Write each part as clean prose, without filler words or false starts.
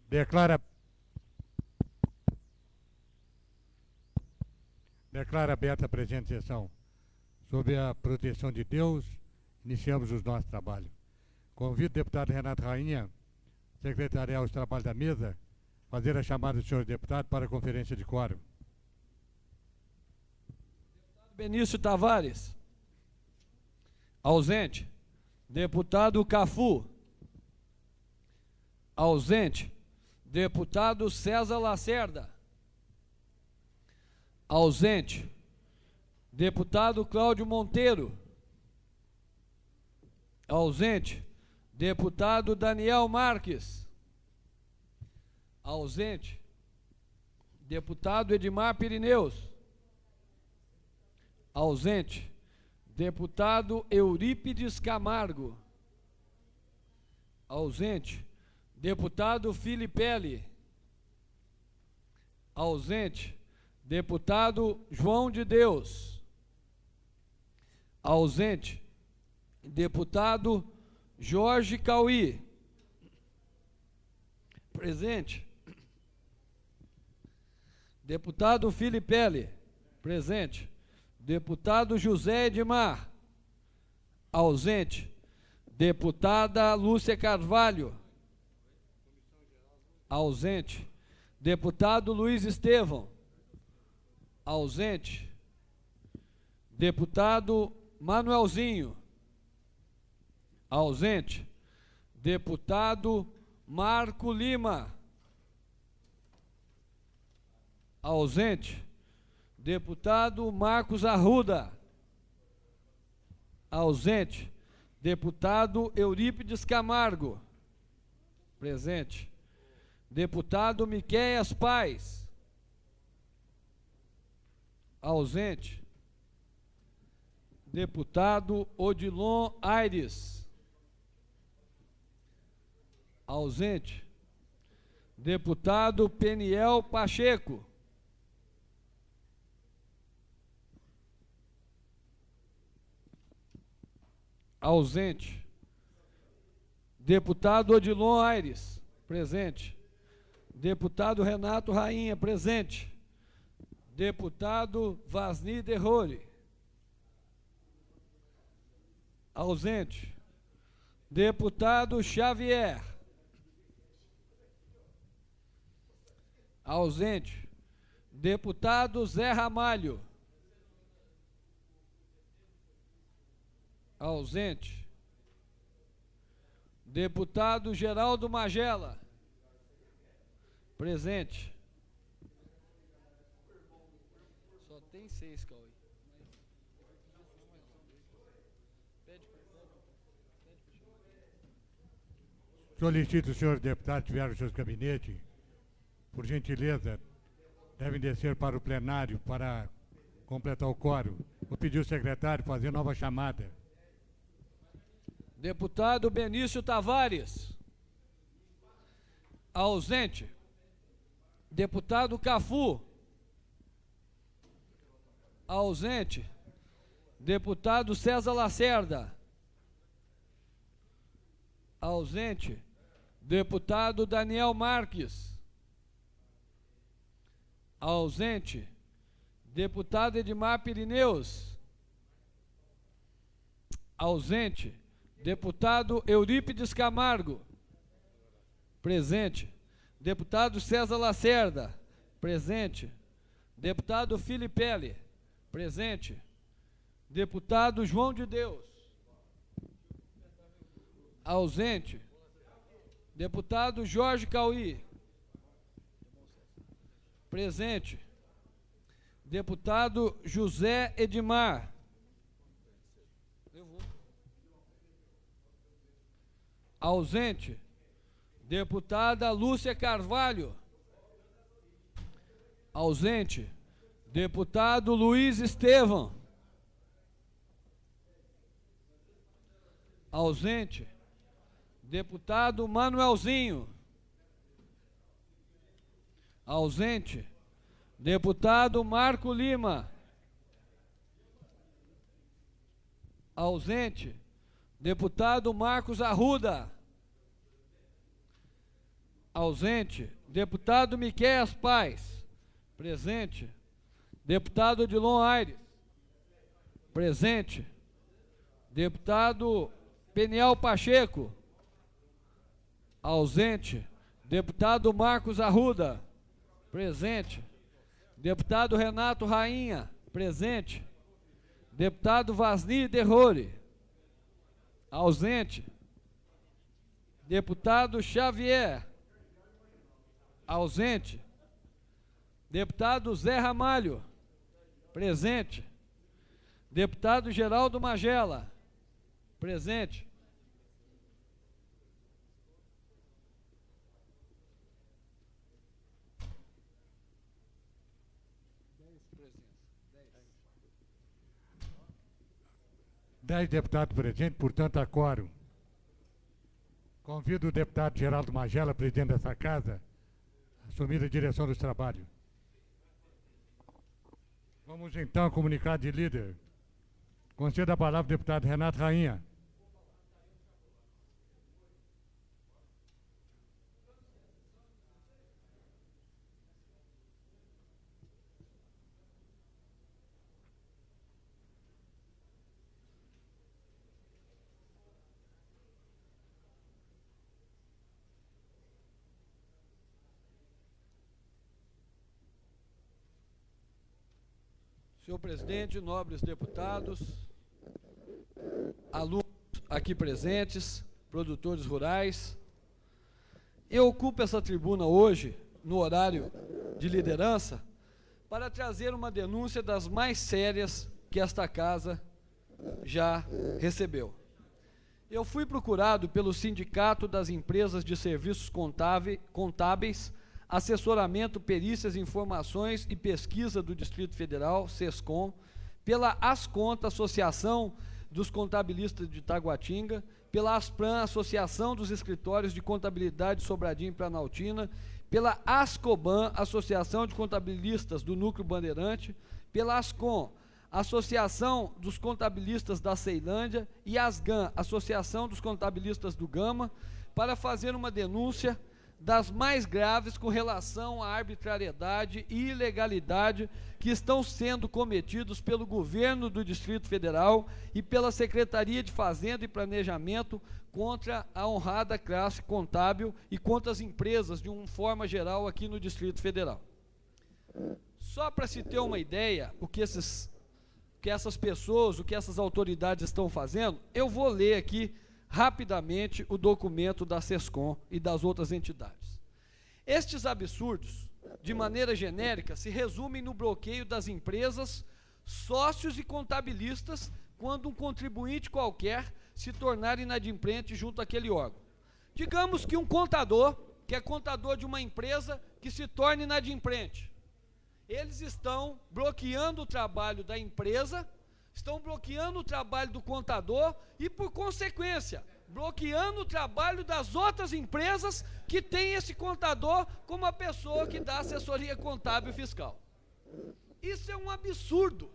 Declara aberta a presente sessão. Sob a proteção de Deus, iniciamos os nossos trabalhos. Convido o deputado Renato Rainha, secretariar os trabalhos da mesa, fazer a chamada do senhor deputado para a conferência de quórum. Benício Tavares. Ausente. Deputado Cafu. Ausente. Deputado César Lacerda. Ausente. Deputado Cláudio Monteiro. Ausente. Deputado Daniel Marques. Ausente. Deputado Edmar Pirineus. Ausente. Deputado Eurípides Camargo. Ausente. Deputado Filipelli. Ausente. Deputado João de Deus. Ausente. Deputado Jorge Cauí. Presente. Deputado Filipelli. Presente. Deputado José Edmar. Ausente. Deputada Lúcia Carvalho. Ausente. Deputado Luiz Estevão. Ausente. Deputado Manuelzinho. Ausente. Deputado Marco Lima. Ausente. Deputado Marcos Arruda. Ausente. Deputado Eurípides Camargo. Presente. Deputado Miqueias Paz. Ausente. Deputado Odilon Aires. Ausente. Deputado Peniel Pacheco. Ausente. Deputado Odilon Aires. Presente. Deputado Renato Rainha. Presente. Deputado Vasni Derrore. Ausente. Deputado Xavier. Ausente. Deputado Zé Ramalho. Ausente. Deputado Geraldo Magela. Presente. Só tem 6, Cauê. Solicito, senhor deputado, tiver os seus gabinetes, por gentileza, devem descer para o plenário para completar o quórum. Vou pedir ao secretário fazer nova chamada. Deputado Benício Tavares. Ausente. Deputado Cafu. Ausente. Deputado César Lacerda. Ausente. Deputado Daniel Marques. Ausente. Deputado Edmar Pirineus. Ausente. Deputado Eurípides Camargo. Presente. Deputado César Lacerda. Presente. Deputado Filipelli. Presente. Deputado João de Deus. Ausente. Deputado Jorge Cauí. Presente. Deputado José Edmar. Ausente. Deputada Lúcia Carvalho. Ausente. Deputado Luiz Estevão. Ausente. Deputado Manuelzinho. Ausente. Deputado Marco Lima. Ausente. Deputado Marcos Arruda. Ausente. Deputado Miqueias Paes. Presente. Deputado Odilon Aires. Presente. Deputado Peniel Pacheco. Ausente. Deputado Marcos Arruda. Presente. Deputado Renato Rainha. Presente. Deputado Vasni Derrore. Ausente. Deputado Xavier. Ausente. Deputado Zé Ramalho. Presente. Deputado Geraldo Magela. Presente. Dez deputados presentes, portanto, há quórum. Convido o deputado Geraldo Magela, presidente dessa casa, a assumir a direção dos trabalhos. Vamos então ao comunicado de líder. Concedo a palavra ao deputado Renato Rainha. Senhor presidente, nobres deputados, alunos aqui presentes, produtores rurais, eu ocupo essa tribuna hoje, no horário de liderança, para trazer uma denúncia das mais sérias que esta casa já recebeu. Eu fui procurado pelo Sindicato das Empresas de Serviços Contábeis, Assessoramento, Perícias, Informações e Pesquisa do Distrito Federal, SESCOM, pela Asconta, Associação dos Contabilistas de Taguatinga, pela Aspran, Associação dos Escritórios de Contabilidade de Sobradinho e Planaltina, pela Ascoban, Associação de Contabilistas do Núcleo Bandeirante, pela Ascom, Associação dos Contabilistas da Ceilândia, e Asgan, Associação dos Contabilistas do Gama, para fazer uma denúncia das mais graves com relação à arbitrariedade e ilegalidade que estão sendo cometidos pelo governo do Distrito Federal e pela Secretaria de Fazenda e Planejamento contra a honrada classe contábil e contra as empresas de uma forma geral aqui no Distrito Federal. Só para se ter uma ideia, o que essas pessoas, o que essas autoridades estão fazendo, eu vou ler aqui rapidamente o documento da SESCOM e das outras entidades. Estes absurdos, de maneira genérica, se resumem no bloqueio das empresas, sócios e contabilistas quando um contribuinte qualquer se tornar inadimplente junto àquele órgão. Digamos que um contador, que é contador de uma empresa, que se torne inadimplente. Eles estão bloqueando o trabalho da empresa, estão bloqueando o trabalho do contador e, por consequência, bloqueando o trabalho das outras empresas que têm esse contador como a pessoa que dá assessoria contábil e fiscal. Isso é um absurdo.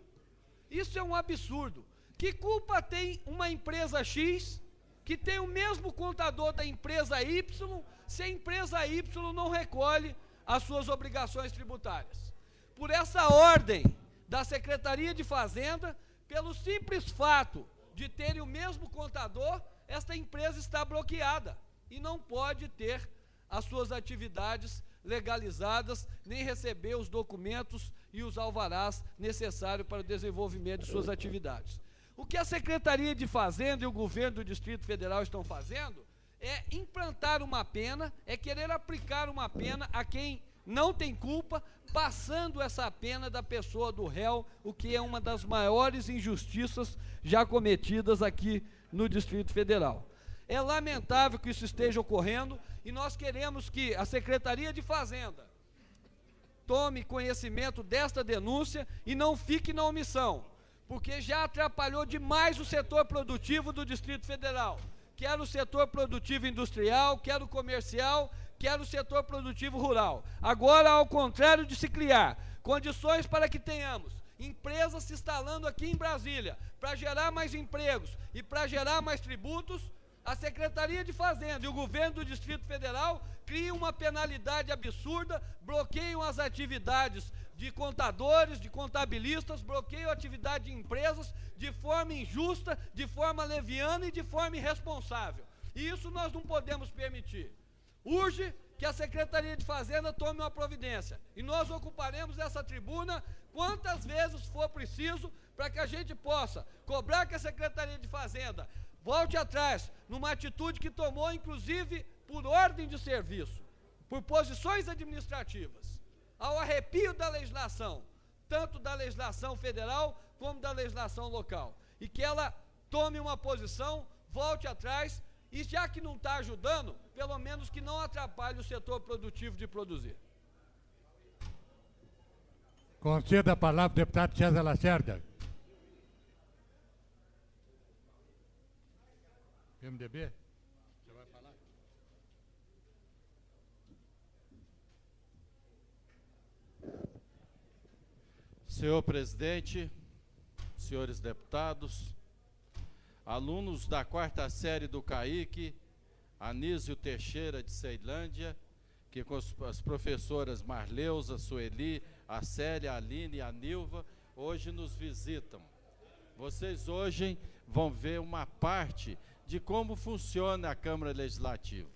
Isso é um absurdo. Que culpa tem uma empresa X que tem o mesmo contador da empresa Y se a empresa Y não recolhe as suas obrigações tributárias? Por essa ordem da Secretaria de Fazenda, pelo simples fato de terem o mesmo contador, esta empresa está bloqueada e não pode ter as suas atividades legalizadas, nem receber os documentos e os alvarás necessários para o desenvolvimento de suas atividades. O que a Secretaria de Fazenda e o governo do Distrito Federal estão fazendo é implantar uma pena, é querer aplicar uma pena a quem não tem culpa, passando essa pena da pessoa do réu, o que é uma das maiores injustiças já cometidas aqui no Distrito Federal. É lamentável que isso esteja ocorrendo e nós queremos que a Secretaria de Fazenda tome conhecimento desta denúncia e não fique na omissão, porque já atrapalhou demais o setor produtivo do Distrito Federal, quer o setor produtivo industrial, quer o comercial, quer o setor produtivo rural. Agora, ao contrário de se criar condições para que tenhamos empresas se instalando aqui em Brasília, para gerar mais empregos e para gerar mais tributos, a Secretaria de Fazenda e o governo do Distrito Federal criam uma penalidade absurda, bloqueiam as atividades de contadores, de contabilistas, bloqueiam a atividade de empresas de forma injusta, de forma leviana e de forma irresponsável. E isso nós não podemos permitir. Urge que a Secretaria de Fazenda tome uma providência. E nós ocuparemos essa tribuna quantas vezes for preciso para que a gente possa cobrar que a Secretaria de Fazenda volte atrás numa atitude que tomou, inclusive, por ordem de serviço, por posições administrativas, ao arrepio da legislação, tanto da legislação federal como da legislação local. E que ela tome uma posição, volte atrás, e já que não está ajudando, pelo menos que não atrapalhe o setor produtivo de produzir. Conceda a palavra ao deputado César Lacerda. MDB? Você vai falar? Senhor presidente, senhores deputados, alunos da 4ª série do CAIC, Anísio Teixeira de Ceilândia, que com as professoras Marleusa, Sueli, a Célia, a Aline e a Nilva, hoje nos visitam. Vocês hoje vão ver uma parte de como funciona a Câmara Legislativa.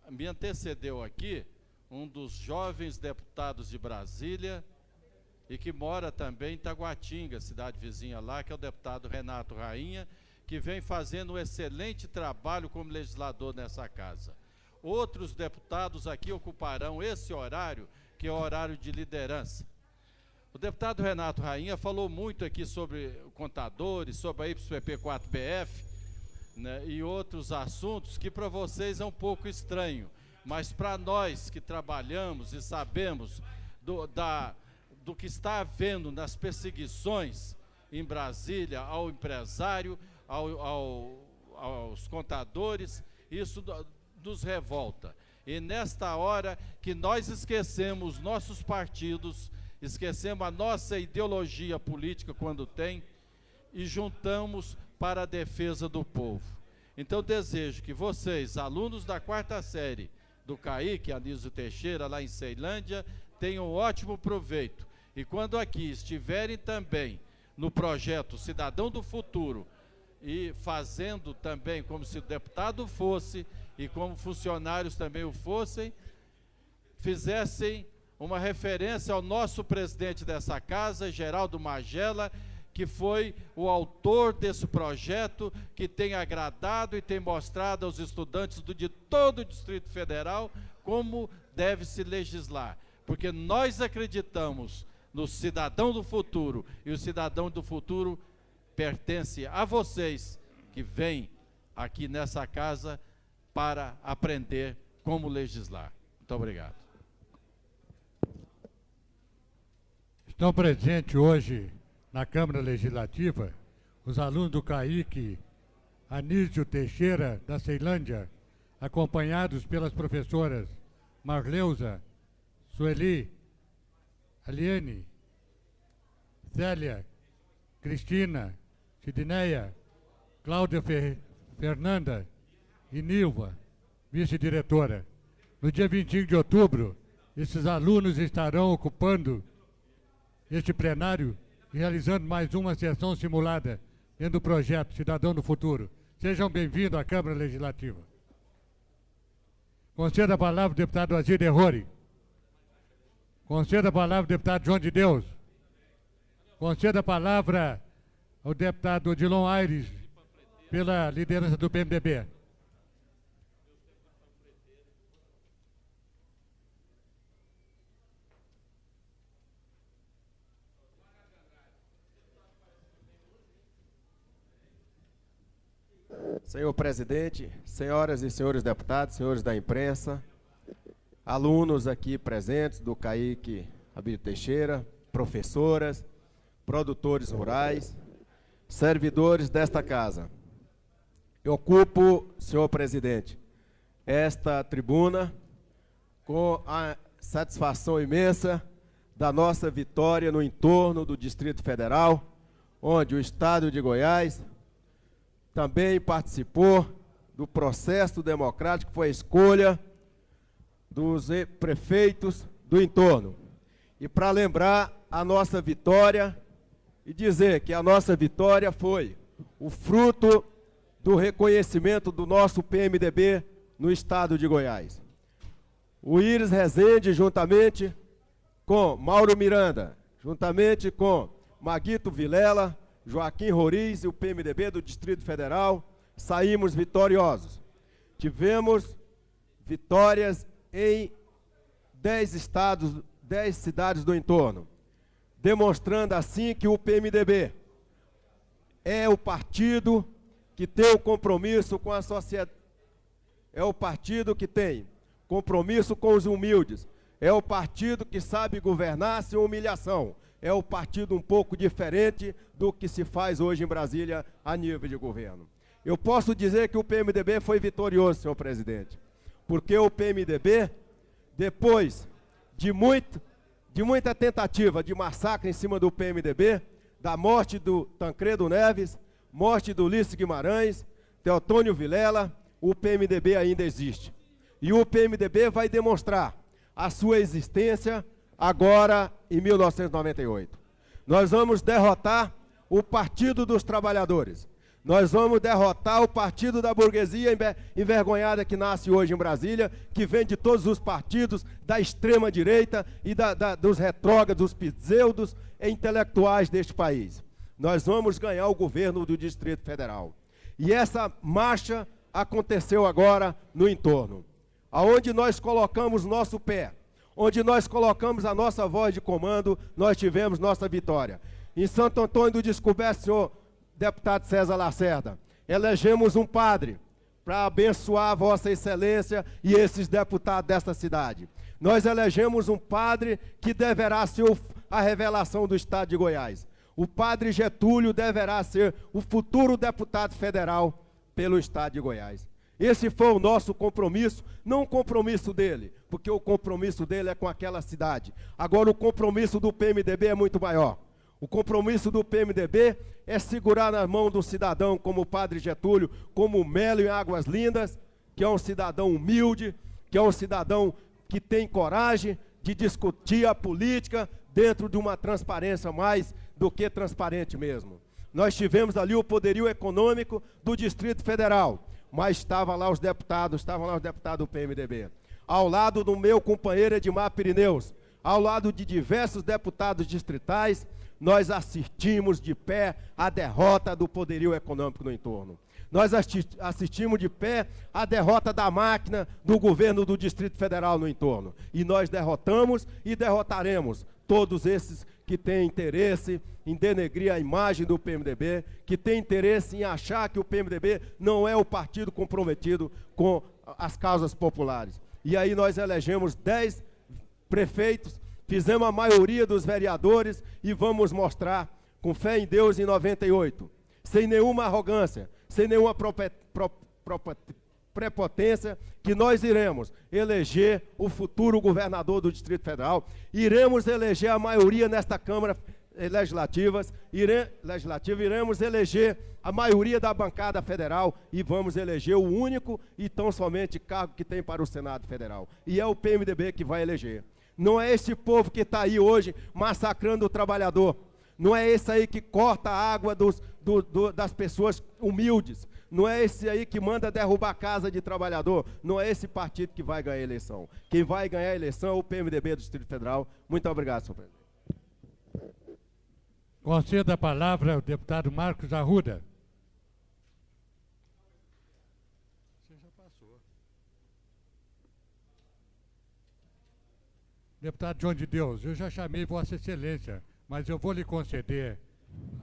Me antecedeu aqui um dos jovens deputados de Brasília e que mora também em Taguatinga, cidade vizinha lá, que é o deputado Renato Rainha, que vem fazendo um excelente trabalho como legislador nessa casa. Outros deputados aqui ocuparão esse horário, que é o horário de liderança. O deputado Renato Rainha falou muito aqui sobre contadores, sobre a YPP4BF, né, e outros assuntos que para vocês é um pouco estranho, mas para nós que trabalhamos e sabemos do que está havendo nas perseguições em Brasília ao empresário, aos contadores, isso nos revolta. E nesta hora que nós esquecemos nossos partidos, esquecemos a nossa ideologia política quando tem, e juntamos para a defesa do povo. Então desejo que vocês, alunos da 4ª série do CAIC, Anísio Teixeira, lá em Ceilândia, tenham ótimo proveito. E quando aqui estiverem também no projeto Cidadão do Futuro, e fazendo também como se o deputado fosse, e como funcionários também o fossem, fizessem uma referência ao nosso presidente dessa casa, Geraldo Magela, que foi o autor desse projeto, que tem agradado e tem mostrado aos estudantes de todo o Distrito Federal como deve se legislar. Porque nós acreditamos no cidadão do futuro, e o cidadão do futuro pertence a vocês que vêm aqui nessa casa para aprender como legislar. Muito obrigado. Estão presentes hoje na Câmara Legislativa os alunos do CAIC Anísio Teixeira, da Ceilândia, acompanhados pelas professoras Marleusa, Sueli, Aliene, Célia, Cristina, Sidneia, Cláudia Fernanda e Nilva, vice-diretora. No dia 25 de outubro, esses alunos estarão ocupando este plenário e realizando mais uma sessão simulada dentro do projeto Cidadão do Futuro. Sejam bem-vindos à Câmara Legislativa. Conceda a palavra ao deputado Azir Errori. Conceda a palavra ao deputado João de Deus. Conceda a palavra ao deputado Odilon Aires, pela liderança do PMDB. Senhor presidente, senhoras e senhores deputados, senhores da imprensa, alunos aqui presentes do CAIC Abílio Teixeira, professoras, produtores rurais, servidores desta casa. Eu ocupo, senhor presidente, esta tribuna com a satisfação imensa da nossa vitória no entorno do Distrito Federal, onde o Estado de Goiás também participou do processo democrático foi a escolha dos prefeitos do entorno. E para lembrar a nossa vitória e dizer que a nossa vitória foi o fruto do reconhecimento do nosso PMDB no estado de Goiás. O Íris Rezende, juntamente com Mauro Miranda, juntamente com Maguito Vilela, Joaquim Roriz e o PMDB do Distrito Federal, saímos vitoriosos. Tivemos vitórias em 10 estados, 10 cidades do entorno, demonstrando assim que o PMDB é o partido que tem o compromisso com a sociedade, é o partido que tem compromisso com os humildes, é o partido que sabe governar sem humilhação, é o partido um pouco diferente do que se faz hoje em Brasília a nível de governo. Eu posso dizer que o PMDB foi vitorioso, senhor presidente, porque o PMDB, depois de muita tentativa de massacre em cima do PMDB, da morte do Tancredo Neves, morte do Ulisses Guimarães, Teotônio Vilela, o PMDB ainda existe. E o PMDB vai demonstrar a sua existência agora em 1998. Nós vamos derrotar o Partido dos Trabalhadores. Nós vamos derrotar o partido da burguesia envergonhada que nasce hoje em Brasília, que vem de todos os partidos, da extrema-direita e dos retrógrados, dos pseudos e intelectuais deste país. Nós vamos ganhar o governo do Distrito Federal. E essa marcha aconteceu agora no entorno, aonde nós colocamos nosso pé, onde nós colocamos a nossa voz de comando, nós tivemos nossa vitória. Em Santo Antônio do Descoberto, senhor deputado César Lacerda, elegemos um padre para abençoar Vossa Excelência e esses deputados desta cidade. Nós elegemos um padre que deverá ser a revelação do estado de Goiás. O padre Getúlio deverá ser o futuro deputado federal pelo estado de Goiás. Esse foi o nosso compromisso, não o compromisso dele, porque o compromisso dele é com aquela cidade. Agora o compromisso do PMDB é muito maior. O compromisso do PMDB é segurar na mão do cidadão como o padre Getúlio, como o Melo em Águas Lindas, que é um cidadão humilde, que é um cidadão que tem coragem de discutir a política dentro de uma transparência mais do que transparente mesmo. Nós tivemos ali o poderio econômico do Distrito Federal, mas estavam lá os deputados do PMDB. Ao lado do meu companheiro Edmar Pirineus, ao lado de diversos deputados distritais, nós assistimos de pé a derrota do poderio econômico no entorno. Nós assistimos de pé a derrota da máquina do governo do Distrito Federal no entorno. E nós derrotamos e derrotaremos todos esses que têm interesse em denegrir a imagem do PMDB, que têm interesse em achar que o PMDB não é o partido comprometido com as causas populares. E aí nós elegemos 10 prefeitos, fizemos a maioria dos vereadores e vamos mostrar, com fé em Deus, em 98, sem nenhuma arrogância, sem nenhuma prepotência, que nós iremos eleger o futuro governador do Distrito Federal, iremos eleger a maioria nesta Câmara Legislativa, iremos eleger a maioria da bancada federal e vamos eleger o único e tão somente cargo que tem para o Senado Federal. E é o PMDB que vai eleger. Não é esse povo que está aí hoje massacrando o trabalhador. Não é esse aí que corta a água das pessoas humildes. Não é esse aí que manda derrubar a casa de trabalhador. Não é esse partido que vai ganhar a eleição. Quem vai ganhar a eleição é o PMDB do Distrito Federal. Muito obrigado, senhor presidente. Conceda a palavra ao deputado Marcos Arruda. Você já passou. Deputado João de Deus, eu já chamei Vossa Excelência, mas eu vou lhe conceder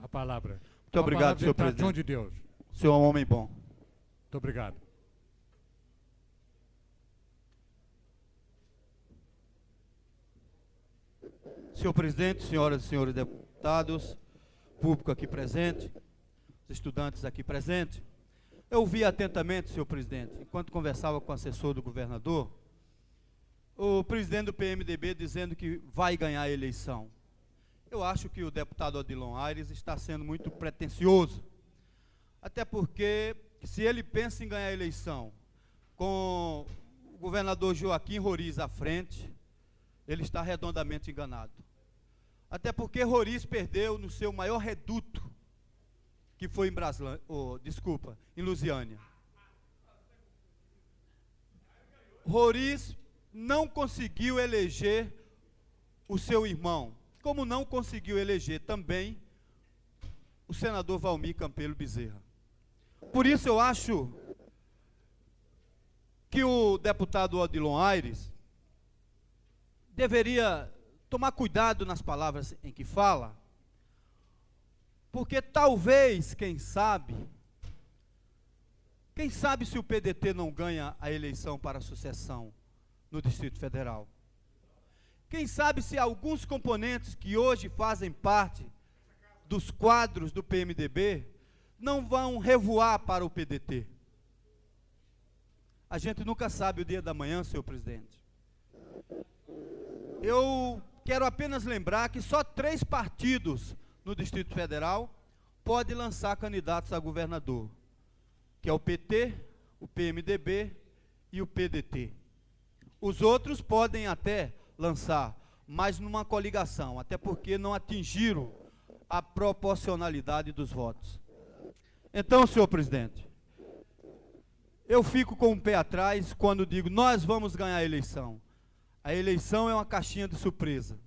a palavra. Muito obrigado, senhor presidente. João presidente. de Deus. O senhor é um homem bom. Muito obrigado. Senhor presidente, senhoras e senhores deputados, público aqui presente, os estudantes aqui presentes, eu ouvi atentamente, senhor presidente, enquanto conversava com o assessor do governador, o presidente do PMDB dizendo que vai ganhar a eleição. Eu acho que o deputado Odilon Aires está sendo muito pretensioso, até porque se ele pensa em ganhar a eleição com o governador Joaquim Roriz à frente, ele está redondamente enganado. Até porque Roriz perdeu no seu maior reduto, que foi em Lusiânia. Roriz não conseguiu eleger o seu irmão, como não conseguiu eleger também o senador Valmir Campelo Bezerra. Por isso eu acho que o deputado Odilon Aires deveria tomar cuidado nas palavras em que fala, porque talvez, quem sabe se o PDT não ganha a eleição para a sucessão no Distrito Federal? Quem sabe se alguns componentes que hoje fazem parte dos quadros do PMDB não vão revoar para o PDT? A gente nunca sabe o dia da manhã, senhor presidente. Eu quero apenas lembrar que só 3 partidos no Distrito Federal podem lançar candidatos a governador, que é o PT, o PMDB e o PDT. Os outros podem até lançar, mas numa coligação, até porque não atingiram a proporcionalidade dos votos. Então, senhor presidente, eu fico com o pé atrás quando digo, nós vamos ganhar a eleição. A eleição é uma caixinha de surpresa.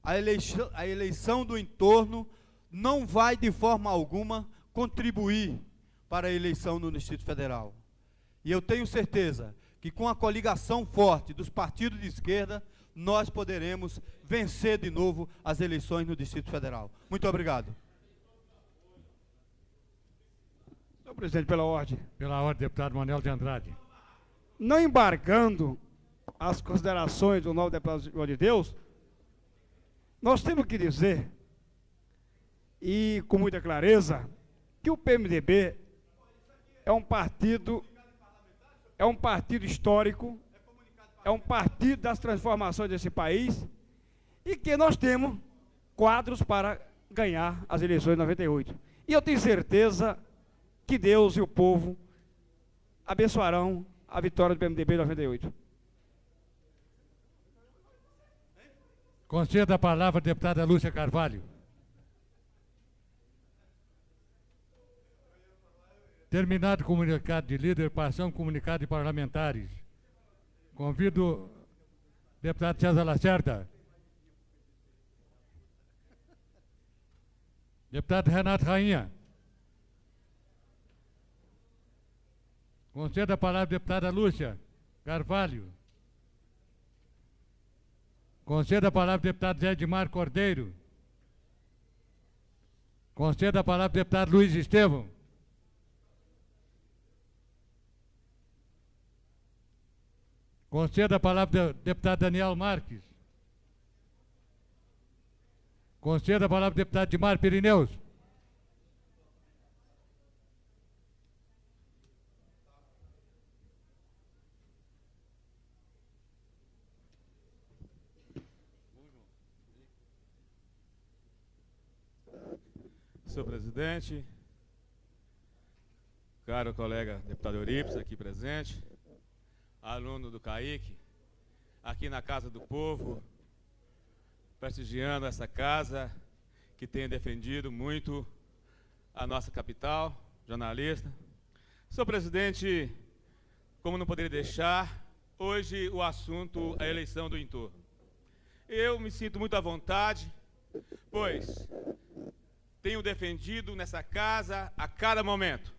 A eleição do entorno não vai, de forma alguma, contribuir para a eleição no Distrito Federal. E eu tenho certeza que com a coligação forte dos partidos de esquerda, nós poderemos vencer de novo as eleições no Distrito Federal. Muito obrigado. Senhor presidente, pela ordem. Pela ordem, deputado Manuel de Andrade. Não embargando as considerações do novo deputado João de Deus, nós temos que dizer, e com muita clareza, que o PMDB é um partido histórico, é um partido das transformações desse país, e que nós temos quadros para ganhar as eleições de 98. E eu tenho certeza que Deus e o povo abençoarão a vitória do PMDB em 98. Conceda a palavra à deputada Lúcia Carvalho. Terminado o comunicado de líder, passamos ao comunicado de parlamentares. Convido o deputado César Lacerda. Deputado Renato Rainha. Conceda a palavra à deputada Lúcia Carvalho. Conceda a palavra ao deputado Zé Edmar Cordeiro. Conceda a palavra ao deputado Luiz Estevão. Conceda a palavra ao deputado Daniel Marques. Conceda a palavra ao deputado Dimar Pirineus. Senhor presidente, caro colega deputado Eurípides, aqui presente, aluno do CAIC, aqui na Casa do Povo, prestigiando essa casa que tem defendido muito a nossa capital, jornalista. Senhor presidente, como não poderia deixar, hoje o assunto é a eleição do entorno. Eu me sinto muito à vontade, pois tenho defendido nessa casa a cada momento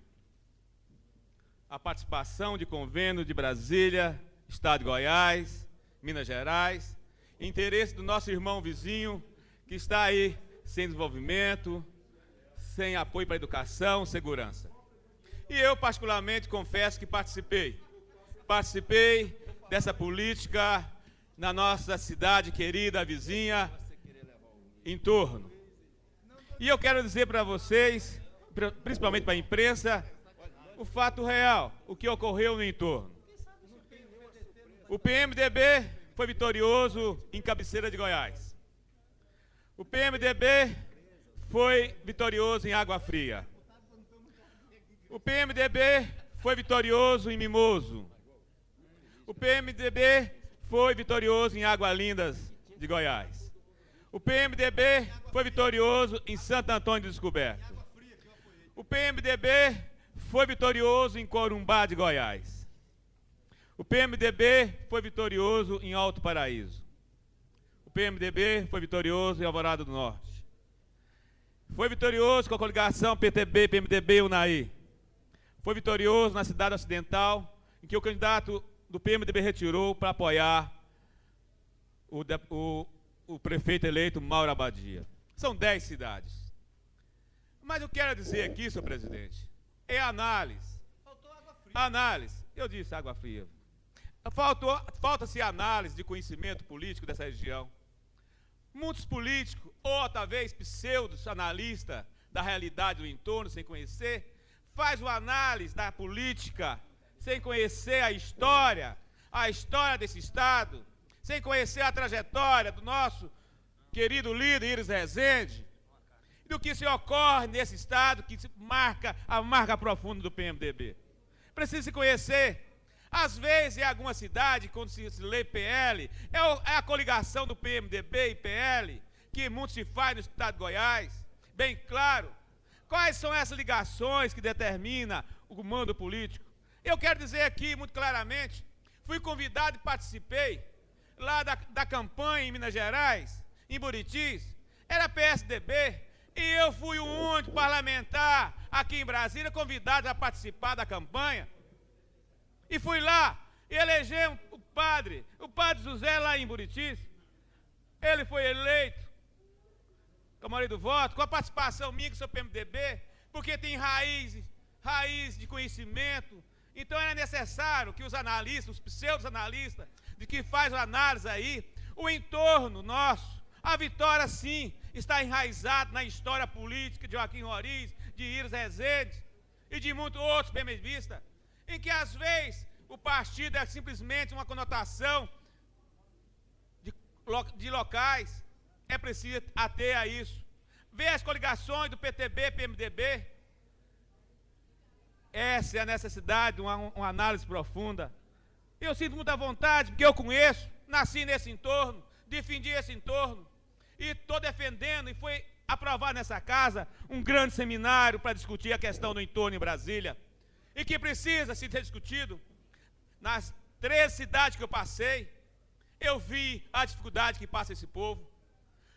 a participação de convênios de Brasília, Estado de Goiás, Minas Gerais, interesse do nosso irmão vizinho que está aí sem desenvolvimento, sem apoio para a educação, segurança. E eu particularmente confesso que participei dessa política na nossa cidade querida, vizinha, entorno. E eu quero dizer para vocês, principalmente para a imprensa, o fato real, o que ocorreu no entorno. O PMDB foi vitorioso em Cabeceira de Goiás. O PMDB foi vitorioso em Água Fria. O PMDB foi vitorioso em Mimoso. O PMDB foi vitorioso em Águas Lindas de Goiás. O PMDB foi vitorioso em Santo Antônio do Descoberto. O PMDB foi vitorioso em Corumbá de Goiás. O PMDB foi vitorioso em Alto Paraíso. O PMDB foi vitorioso em Alvorada do Norte. Foi vitorioso com a coligação PTB, PMDB e UNAI. Foi vitorioso na cidade ocidental, em que o candidato do PMDB retirou para apoiar o prefeito eleito Mauro Abadia. São 10 cidades. Mas eu quero dizer aqui, senhor presidente, é análise. Faltou água fria. Análise. Eu disse água fria. Falta-se análise de conhecimento político dessa região. Muitos políticos, ou talvez pseudos analistas da realidade do entorno, sem conhecer, faz uma análise da política, sem conhecer a história desse Estado, sem conhecer a trajetória do nosso querido líder Iris Rezende, do que se ocorre nesse Estado, que marca a marca profunda do PMDB. Precisa se conhecer. Às vezes, em alguma cidade, quando se lê PL, é a coligação do PMDB e PL, que muito se faz no Estado de Goiás, bem claro. Quais são essas ligações que determinam o comando político? Eu quero dizer aqui, muito claramente, fui convidado e participei lá da campanha em Minas Gerais, em Buritis, era PSDB, e eu fui o único parlamentar aqui em Brasília convidado a participar da campanha. E fui lá e elegemos o padre José lá em Buritis. Ele foi eleito com a maioria do voto, com a participação minha, que sou PMDB, porque tem raiz de conhecimento. Então era necessário que os analistas, os pseudo-analistas, de que faz a análise aí, o entorno nosso, a vitória sim, está enraizada na história política de Joaquim Roriz, de Iris Rezende e de muitos outros PMDBistas, em que às vezes o partido é simplesmente uma conotação de locais. É preciso ater a isso. Ver as coligações do PTB, PMDB. Essa é a necessidade de uma análise profunda. Eu sinto muita vontade, porque eu conheço, nasci nesse entorno, defendi esse entorno, e estou defendendo, e foi aprovado nessa casa, um grande seminário para discutir a questão do entorno em Brasília, e que precisa ser discutido. Nas 13 cidades que eu passei, eu vi a dificuldade que passa esse povo.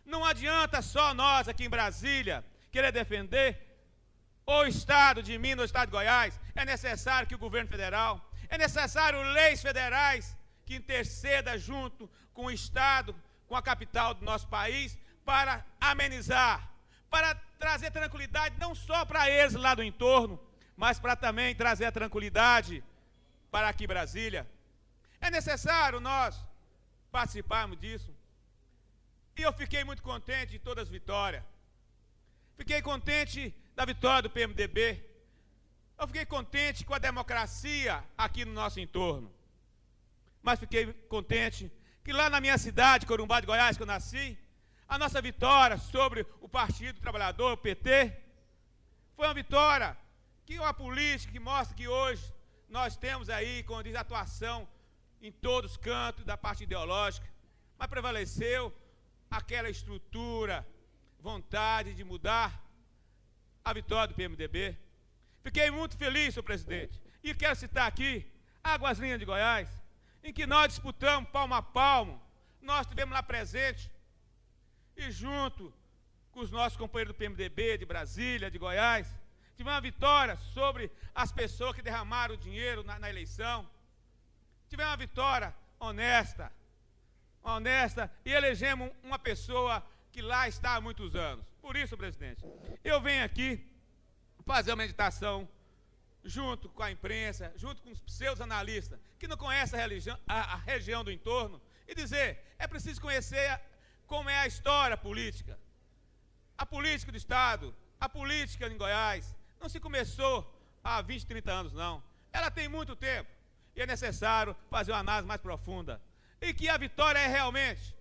Não adianta só nós aqui em Brasília querer defender o Estado de Minas, o Estado de Goiás. É necessário que o governo federal, é necessário leis federais que interceda junto com o Estado, com a capital do nosso país, para amenizar, para trazer tranquilidade não só para eles lá do entorno, mas para também trazer a tranquilidade para aqui Brasília. É necessário nós participarmos disso. E eu fiquei muito contente de todas as vitórias. Fiquei contente da vitória do PMDB. Eu fiquei contente com a democracia aqui no nosso entorno. Mas fiquei contente que lá na minha cidade, Corumbá de Goiás, que eu nasci, a nossa vitória sobre o Partido Trabalhador, o PT, foi uma vitória que é uma política que mostra que hoje nós temos aí, como diz, atuação em todos os cantos da parte ideológica, mas prevaleceu aquela estrutura, vontade de mudar, a vitória do PMDB. Fiquei muito feliz, senhor presidente, e quero citar aqui Águas Lindas de Goiás, em que nós disputamos palmo a palmo, nós estivemos lá presente, e junto com os nossos companheiros do PMDB, de Brasília, de Goiás, tivemos uma vitória sobre as pessoas que derramaram dinheiro na eleição. Tivemos uma vitória honesta, e elegemos uma pessoa que lá está há muitos anos. Por isso, presidente, eu venho aqui fazer uma meditação junto com a imprensa, junto com os pseudo-analistas, que não conhecem a região do entorno, e dizer, é preciso conhecer como é a história política. A política do Estado, a política em Goiás, não se começou há 20, 30 anos, não. Ela tem muito tempo, e é necessário fazer uma análise mais profunda. E que a vitória é realmente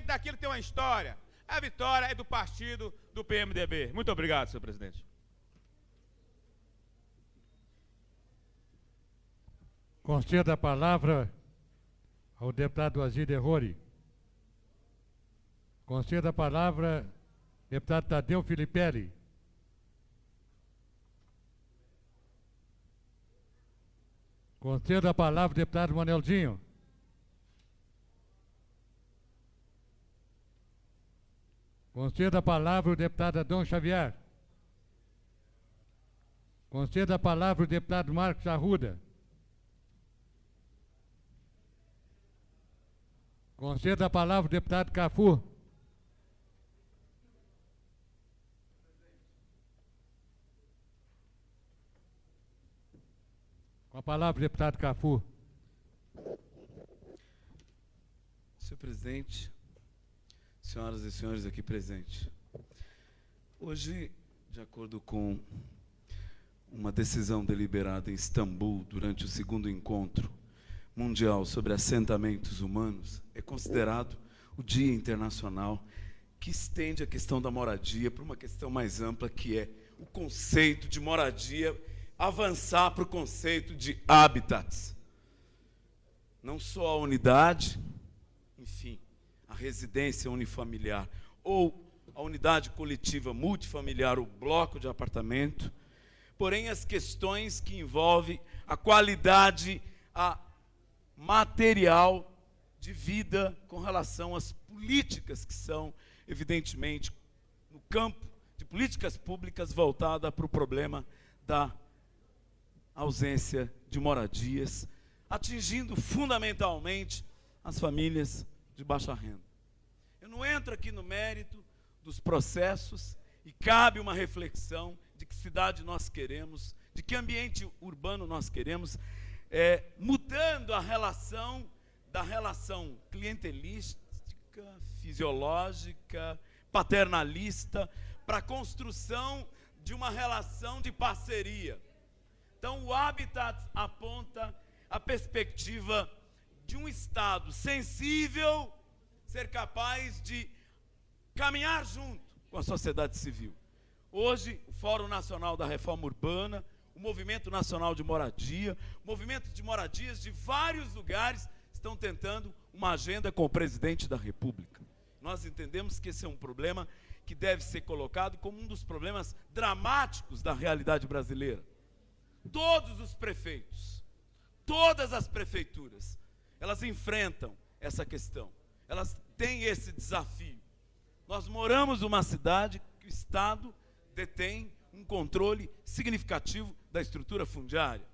daquilo que tem uma história. A vitória é do partido do PMDB. Muito obrigado, senhor presidente. Conceda a palavra ao deputado Azir Errori. Conceda a palavra ao deputado Tadeu Filipelli. Conceda a palavra ao deputado Manelzinho. Conceda a palavra ao deputado Adão Xavier. Conceda a palavra ao deputado Marcos Arruda. Conceda a palavra ao deputado Cafu. Com a palavra o deputado Cafu. Senhor presidente, senhoras e senhores aqui presentes, hoje, de acordo com uma decisão deliberada em Istambul durante o segundo encontro mundial sobre assentamentos humanos, é considerado o Dia Internacional que estende a questão da moradia para uma questão mais ampla, que é o conceito de moradia, avançar para o conceito de habitats. Não só a unidade, enfim, a residência unifamiliar, ou a unidade coletiva multifamiliar, o bloco de apartamento, porém as questões que envolvem a qualidade material de vida com relação às políticas que são, evidentemente, no campo de políticas públicas voltada para o problema da ausência de moradias, atingindo fundamentalmente as famílias de baixa renda. Eu não entro aqui no mérito dos processos e cabe uma reflexão de que cidade nós queremos, de que ambiente urbano nós queremos, mudando a relação da relação clientelística, fisiológica, paternalista, para a construção de uma relação de parceria. Então, o Habitat aponta a perspectiva de um Estado sensível ser capaz de caminhar junto com a sociedade civil. Hoje, o Fórum Nacional da Reforma Urbana, o Movimento Nacional de Moradia, movimentos de moradias de vários lugares estão tentando uma agenda com o presidente da República. Nós entendemos que esse é um problema que deve ser colocado como um dos problemas dramáticos da realidade brasileira. Todos os prefeitos, todas as prefeituras, elas enfrentam essa questão, elas têm esse desafio. Nós moramos numa cidade que o Estado detém um controle significativo da estrutura fundiária.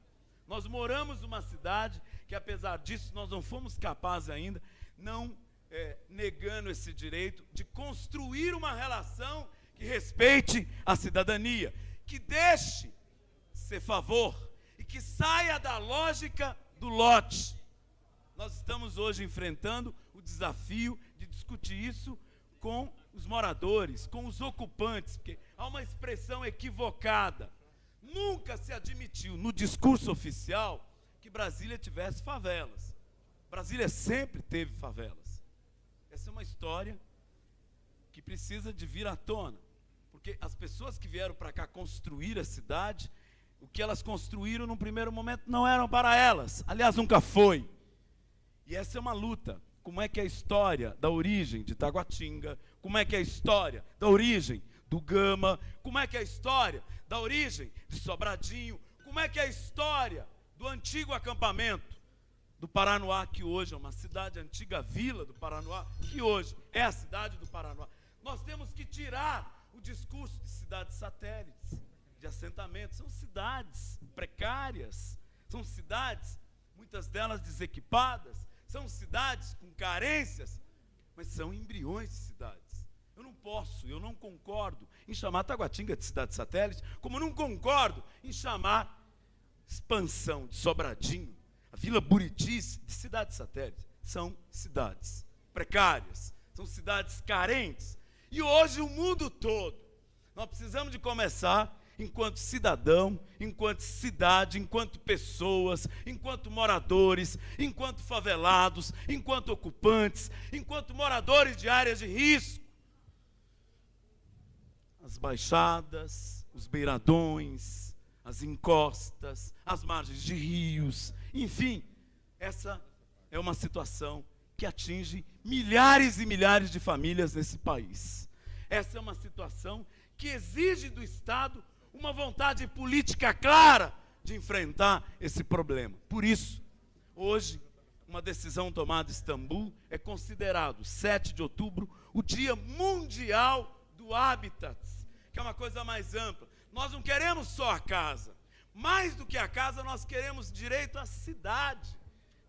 Nós moramos numa cidade que, apesar disso, nós não fomos capazes ainda, não negando esse direito, de construir uma relação que respeite a cidadania, que deixe ser favor e que saia da lógica do lote. Nós estamos hoje enfrentando o desafio de discutir isso com os moradores, com os ocupantes, porque há uma expressão equivocada. Nunca se admitiu no discurso oficial que Brasília tivesse favelas. Brasília sempre teve favelas. Essa é uma história que precisa de vir à tona, porque as pessoas que vieram para cá construir a cidade, o que elas construíram no primeiro momento não eram para elas, aliás, nunca foi. E essa é uma luta. Como é que é a história da origem de Taguatinga, como é que é a história da origem do Gama, como é que é a história da origem de Sobradinho, como é que é a história do antigo acampamento do Paranoá, que hoje é uma cidade, a antiga vila do Paranoá, que hoje é a cidade do Paranoá. Nós temos que tirar o discurso de cidades satélites, de assentamentos. São cidades precárias, são cidades, muitas delas desequipadas, são cidades com carências, mas são embriões de cidades. Eu não concordo em chamar Taguatinga de cidade satélite, como eu não concordo em chamar Expansão de Sobradinho, a Vila Buritis de cidade satélite. São cidades precárias, são cidades carentes. E hoje o mundo todo, nós precisamos de começar, enquanto cidadão, enquanto cidade, enquanto pessoas, enquanto moradores, enquanto favelados, enquanto ocupantes, enquanto moradores de áreas de risco. As baixadas, os beiradões, as encostas, as margens de rios, Enfim, essa é uma situação que atinge milhares e milhares de famílias nesse país. Essa é uma situação que exige do Estado uma vontade política clara de enfrentar esse problema. Por isso, hoje, uma decisão tomada em Istambul é considerado, 7 de outubro, o Dia Mundial do Habitat, que é uma coisa mais ampla. Nós não queremos só a casa. Mais do que a casa, nós queremos direito à cidade,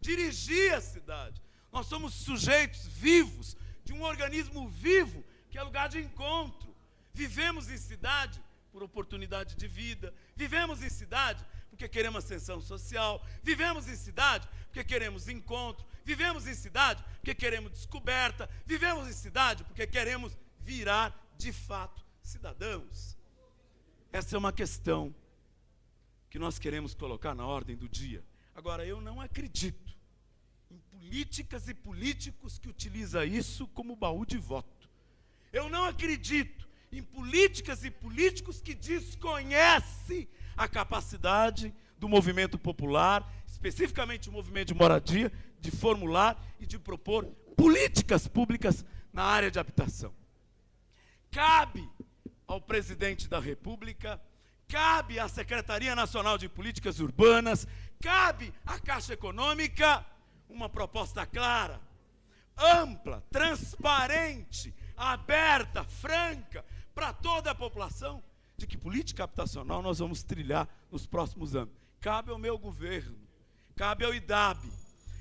dirigir a cidade. Nós somos sujeitos vivos, de um organismo vivo, que é lugar de encontro. Vivemos em cidade por oportunidade de vida, vivemos em cidade porque queremos ascensão social, vivemos em cidade porque queremos encontro, vivemos em cidade porque queremos descoberta, vivemos em cidade porque queremos virar, de fato, cidadãos. Essa é uma questão que nós queremos colocar na ordem do dia. Agora, eu não acredito em políticas e políticos que utilizam isso como baú de voto. Eu não acredito em políticas e políticos que desconhecem a capacidade do movimento popular, especificamente o movimento de moradia, de formular e de propor políticas públicas na área de habitação. Cabe ao presidente da República, cabe à Secretaria Nacional de Políticas Urbanas, cabe à Caixa Econômica uma proposta clara, ampla, transparente, aberta, franca, para toda a população, de que política habitacional nós vamos trilhar nos próximos anos. Cabe ao meu governo, cabe ao IDAB,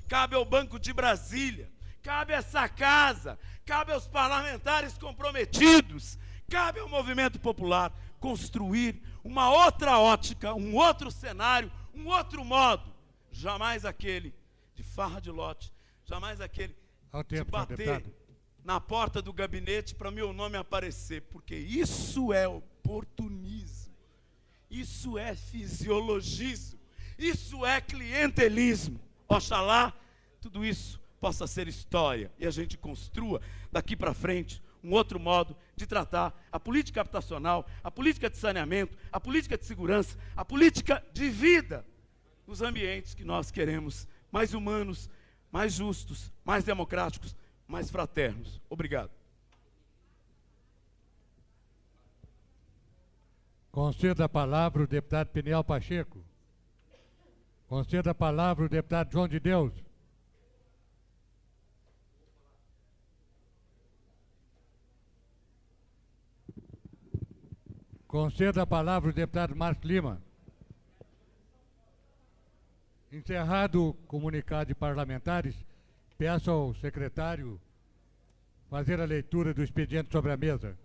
cabe ao Banco de Brasília, cabe a essa casa, cabe aos parlamentares comprometidos, cabe ao movimento popular construir uma outra ótica, um outro cenário, um outro modo. Jamais aquele de farra de lote, jamais aquele de bater na porta do gabinete para meu nome aparecer, porque isso é oportunismo, isso é fisiologismo, isso é clientelismo. Oxalá tudo isso possa ser história e a gente construa daqui para frente um outro modo de tratar a política habitacional, a política de saneamento, a política de segurança, a política de vida nos ambientes que nós queremos mais humanos, mais justos, mais democráticos, mais fraternos. Obrigado. Conceda a palavra o deputado Peniel Pacheco. Conceda a palavra o deputado João de Deus. Conceda a palavra o deputado Marcos Lima. Encerrado o comunicado de parlamentares, peço ao secretário fazer a leitura do expediente sobre a mesa.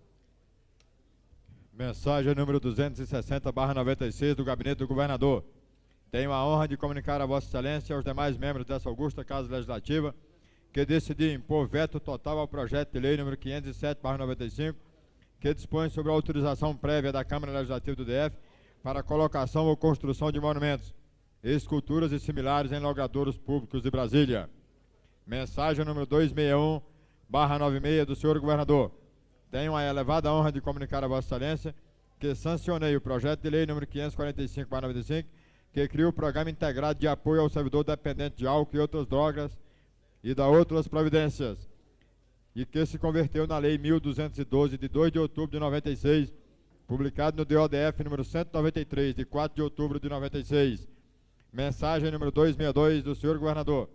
Mensagem número 260/96 do Gabinete do Governador. Tenho a honra de comunicar a Vossa Excelência e aos demais membros dessa augusta Casa Legislativa que decidi impor veto total ao projeto de lei número 507/95, que dispõe sobre a autorização prévia da Câmara Legislativa do DF para a colocação ou construção de monumentos, esculturas e similares em logradouros públicos de Brasília. Mensagem número 261/96 do senhor governador. Tenho a elevada honra de comunicar a Vossa Excelência que sancionei o projeto de lei número 545/95, que cria o Programa Integrado de Apoio ao Servidor Dependente de Álcool e outras drogas e da outras providências, e que se converteu na Lei 1212, de 2 de outubro de 96, publicado no DODF número 193, de 4 de outubro de 96. Mensagem número 262 do senhor governador.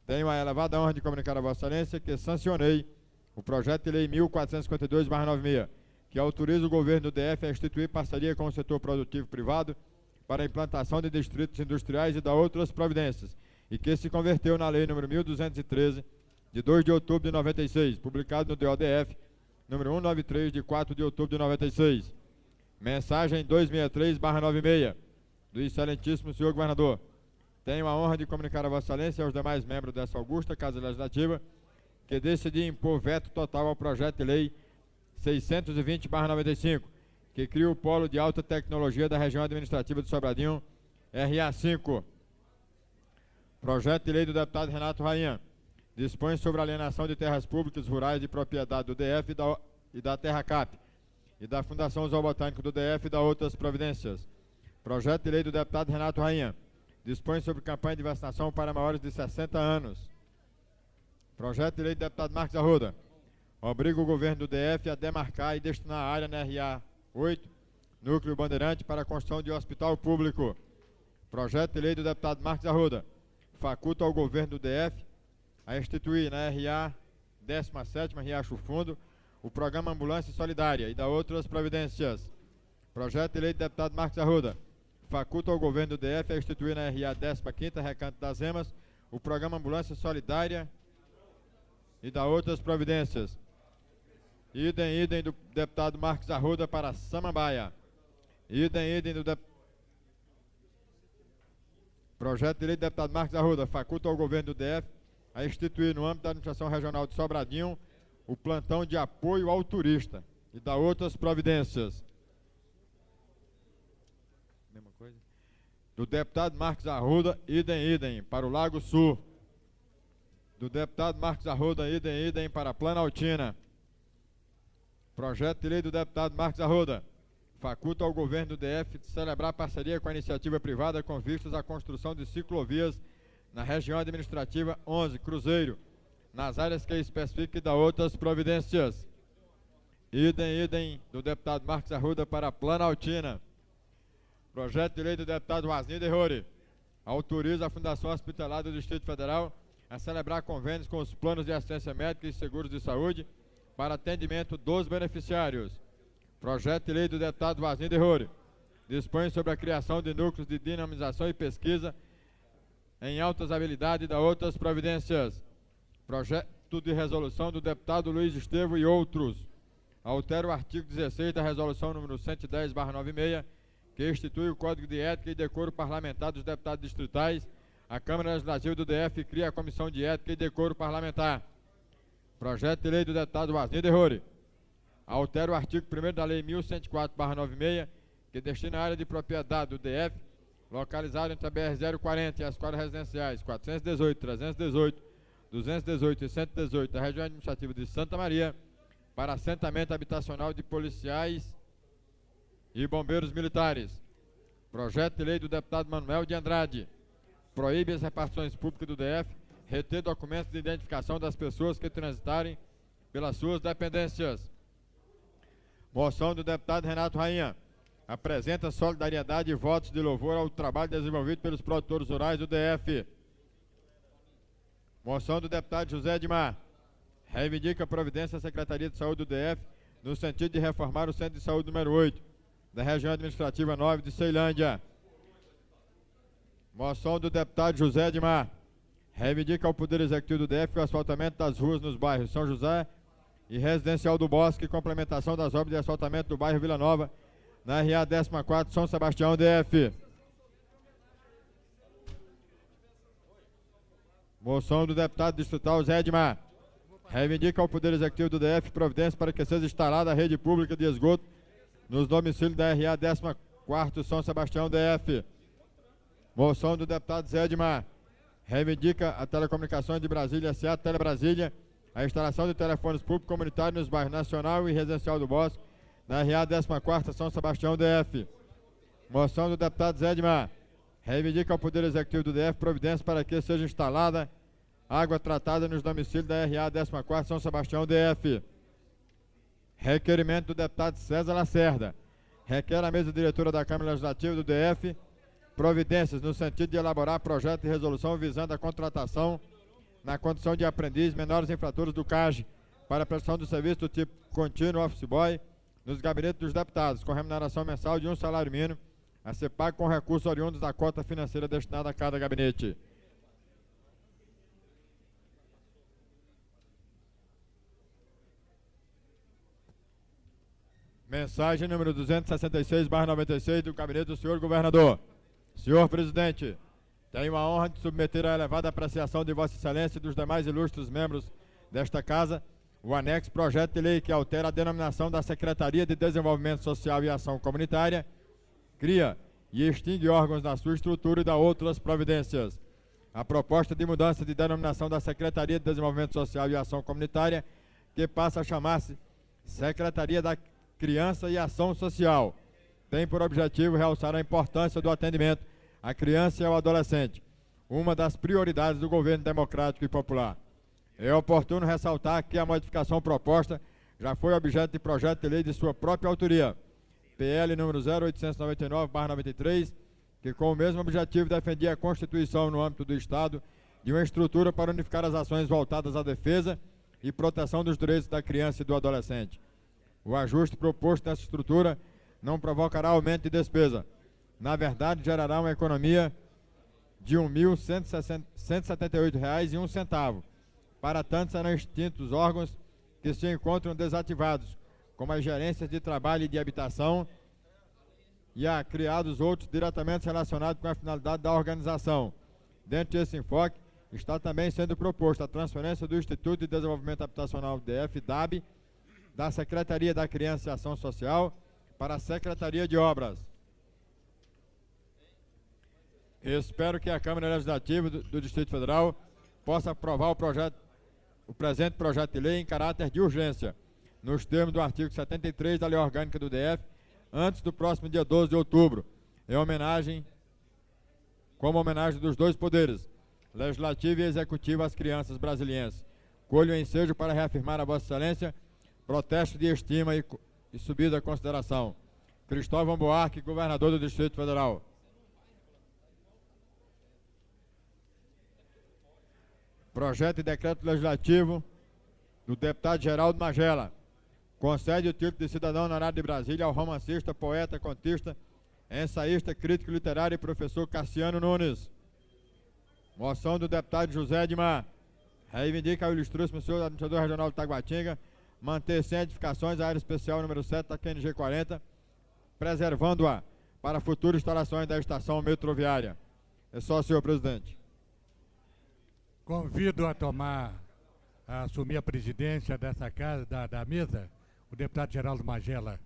Tenho a elevada honra de comunicar a Vossa Excelência que sancionei o projeto de lei 1452/96, que autoriza o governo do DF a instituir parceria com o setor produtivo privado para a implantação de distritos industriais e da outras providências, e que se converteu na lei número 1213, de 2 de outubro de 96, publicado no DODF número 193, de 4 de outubro de 96. Mensagem 263/96 do excelentíssimo senhor governador. Tenho a honra de comunicar a Vossa Excelência e aos demais membros dessa augusta Casa Legislativa que decidi impor veto total ao projeto de lei 620/95, que cria o Polo de Alta Tecnologia da Região Administrativa de Sobradinho, RA5. Projeto de lei do deputado Renato Rainha. Dispõe sobre a alienação de terras públicas rurais de propriedade do DF e da Terra Cap, e da Fundação Zoobotânico do DF e da outras providências. Projeto de lei do deputado Renato Rainha. dispõe sobre campanha de vacinação para maiores de 60 anos. Projeto de lei do deputado Marcos Arruda obriga o governo do DF a demarcar e destinar a área na RA 8, Núcleo Bandeirante, para a construção de um hospital público. Projeto de lei do deputado Marcos Arruda faculta ao governo do DF a instituir na RA 17ª Riacho Fundo o programa Ambulância Solidária e da outras providências. Projeto de lei do deputado Marcos Arruda faculta ao governo do DF a instituir na RA 15ª Recanto das Emas o programa Ambulância Solidária e da outras providências. Idem do deputado Marcos Arruda para Samambaia. Idem do Projeto de lei do deputado Marcos Arruda faculta ao governo do DF a instituir no âmbito da administração regional de Sobradinho o plantão de apoio ao turista e da outras providências. Mesma coisa. Do deputado Marcos Arruda, idem para o Lago Sul. Do deputado Marcos Arruda, idem para Planaltina. Projeto de lei do deputado Marcos Arruda faculta ao governo do DF de celebrar parceria com a iniciativa privada com vistas à construção de ciclovias na região administrativa 11, Cruzeiro, nas áreas que especifique e da outras providências. Idem do deputado Marcos Arruda para Planaltina. Projeto de lei do deputado Wasnir Derrori autoriza a Fundação Hospitalar do Distrito Federal a celebrar convênios com os planos de assistência médica e seguros de saúde para atendimento dos beneficiários. Projeto de lei do deputado Wasnir Derrori dispõe sobre a criação de núcleos de dinamização e pesquisa em altas habilidades e da outras providências. Projeto de resolução do deputado Luiz Estevo e outros. Altera o artigo 16 da resolução número 110/96, que institui o Código de Ética e Decoro Parlamentar dos Deputados Distritais. A Câmara Legislativa do DF cria a Comissão de Ética e Decoro Parlamentar. Projeto de lei do deputado Wasnir Derrori altera o artigo 1º da Lei 1104/96, que destina a área de propriedade do DF, localizada entre a BR-040 e as quadras residenciais 418, 318, 218 e 118 da região administrativa de Santa Maria, para assentamento habitacional de policiais e bombeiros militares. Projeto de lei do deputado Manuel de Andrade proíbe as repartições públicas do DF reter documentos de identificação das pessoas que transitarem pelas suas dependências. Moção do deputado Renato Rainha apresenta solidariedade e votos de louvor ao trabalho desenvolvido pelos produtores rurais do DF. Moção do deputado José Edmar reivindica a providência da Secretaria de Saúde do DF no sentido de reformar o Centro de Saúde número 8 da região administrativa 9 de Ceilândia. Moção do deputado José Edmar reivindica ao Poder Executivo do DF o asfaltamento das ruas nos bairros São José e Residencial do Bosque e complementação das obras de asfaltamento do bairro Vila Nova na RA 14ª São Sebastião DF. Moção do deputado distrital Zé Edmar reivindica ao Poder Executivo do DF providência para que seja instalada a rede pública de esgoto nos domicílios da RA 14º São Sebastião DF. Moção do deputado Zé Edmar reivindica a Telecomunicações de Brasília S.A. Telebrasília a instalação de telefones públicos comunitários nos bairros Nacional e Residencial do Bosque na RA 14ª São Sebastião DF. Moção do deputado Zé Edmar reivindica ao Poder Executivo do DF providência para que seja instalada água tratada nos domicílios da RA 14ª São Sebastião DF. Requerimento do deputado César Lacerda requer à mesa diretora da Câmara Legislativa do DF providências no sentido de elaborar projeto de resolução visando a contratação na condição de aprendiz menores infratores do CAGE para a prestação do serviço do tipo contínuo office boy nos gabinetes dos deputados, com remuneração mensal de um salário mínimo a ser pago com recursos oriundos da cota financeira destinada a cada gabinete. Mensagem número 266/96 do gabinete do senhor governador. Senhor presidente, tenho a honra de submeter à elevada apreciação de Vossa Excelência e dos demais ilustres membros desta casa o anexo projeto de lei que altera a denominação da Secretaria de Desenvolvimento Social e Ação Comunitária, cria e extingue órgãos da sua estrutura e da outras providências. A proposta de mudança de denominação da Secretaria de Desenvolvimento Social e Ação Comunitária, que passa a chamar-se Secretaria da Criança e Ação Social, tem por objetivo realçar a importância do atendimento a criança e ao adolescente, uma das prioridades do governo democrático e popular. É oportuno ressaltar que a modificação proposta já foi objeto de projeto de lei de sua própria autoria, PL número 0899/93, que com o mesmo objetivo defendia a constituição no âmbito do Estado de uma estrutura para unificar as ações voltadas à defesa e proteção dos direitos da criança e do adolescente. O ajuste proposto nessa estrutura não provocará aumento de despesa. Na verdade, gerará uma economia de R$ 1.178,01. Para tanto, serão extintos órgãos que se encontram desativados, como as gerências de trabalho e de habitação, e há criados outros diretamente relacionados com a finalidade da organização. Dentro desse enfoque, está também sendo proposta a transferência do Instituto de Desenvolvimento Habitacional DF-DAB, da Secretaria da Criança e Ação Social, para a Secretaria de Obras. Espero que a Câmara Legislativa do Distrito Federal possa aprovar o presente projeto de lei em caráter de urgência, nos termos do artigo 73 da Lei Orgânica do DF, antes do próximo dia 12 de outubro, como homenagem dos dois poderes, legislativo e executivo, às crianças brasilienses. Colho o ensejo para reafirmar a Vossa Excelência protesto de estima e subida à consideração. Cristóvão Buarque, governador do Distrito Federal. Projeto de decreto legislativo do deputado Geraldo Magela. Concede o título de cidadão honorário de Brasília ao romancista, poeta, contista, ensaísta, crítico literário e professor Cassiano Nunes. Moção do deputado José Edmar. Reivindica ao ilustríssimo senhor administrador regional de Taguatinga manter sem edificações a área especial número 7 da QNG 40, preservando-a para futuras instalações da estação metroviária. É só, senhor presidente. Convido a assumir a presidência dessa casa, da mesa, o deputado Geraldo Magela.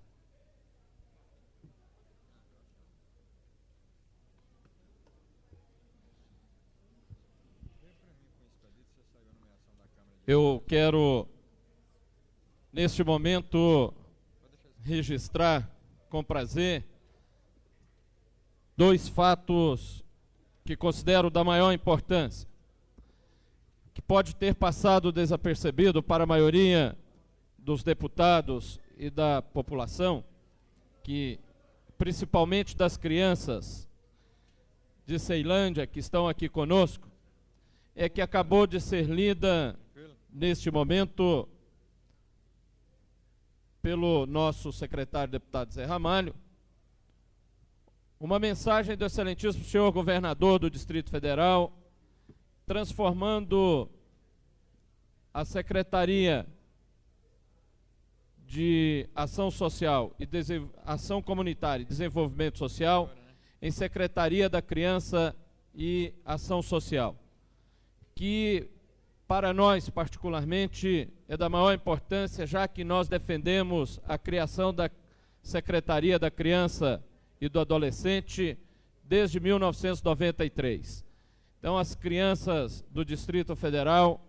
Eu quero, neste momento, registrar com prazer dois fatos que considero da maior importância, que pode ter passado desapercebido para a maioria dos deputados e da população, que principalmente das crianças de Ceilândia que estão aqui conosco, é que acabou de ser lida neste momento pelo nosso secretário deputado Zé Ramalho, uma mensagem do excelentíssimo senhor governador do Distrito Federal, transformando a Secretaria de Ação Social e Ação Comunitária e Desenvolvimento Social em Secretaria da Criança e Ação Social, que para nós particularmente é da maior importância, já que nós defendemos a criação da Secretaria da Criança e do Adolescente desde 1993. Então, as crianças do Distrito Federal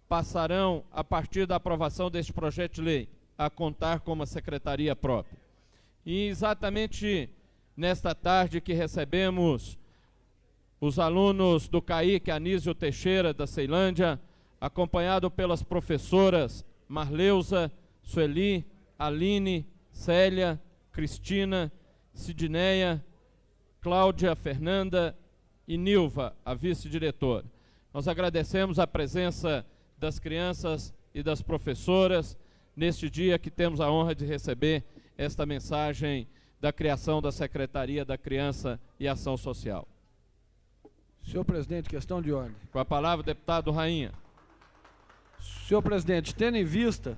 passarão, a partir da aprovação deste projeto de lei, a contar com uma secretaria própria. E exatamente nesta tarde que recebemos os alunos do CAIC Anísio Teixeira, da Ceilândia, acompanhado pelas professoras Marleusa, Sueli, Aline, Célia, Cristina, Sidneia, Cláudia, Fernanda e Nilva, a vice-diretora. Nós agradecemos a presença das crianças e das professoras neste dia que temos a honra de receber esta mensagem da criação da Secretaria da Criança e Ação Social. Senhor presidente, questão de ordem. Com a palavra, deputado Rainha. Senhor presidente, tendo em vista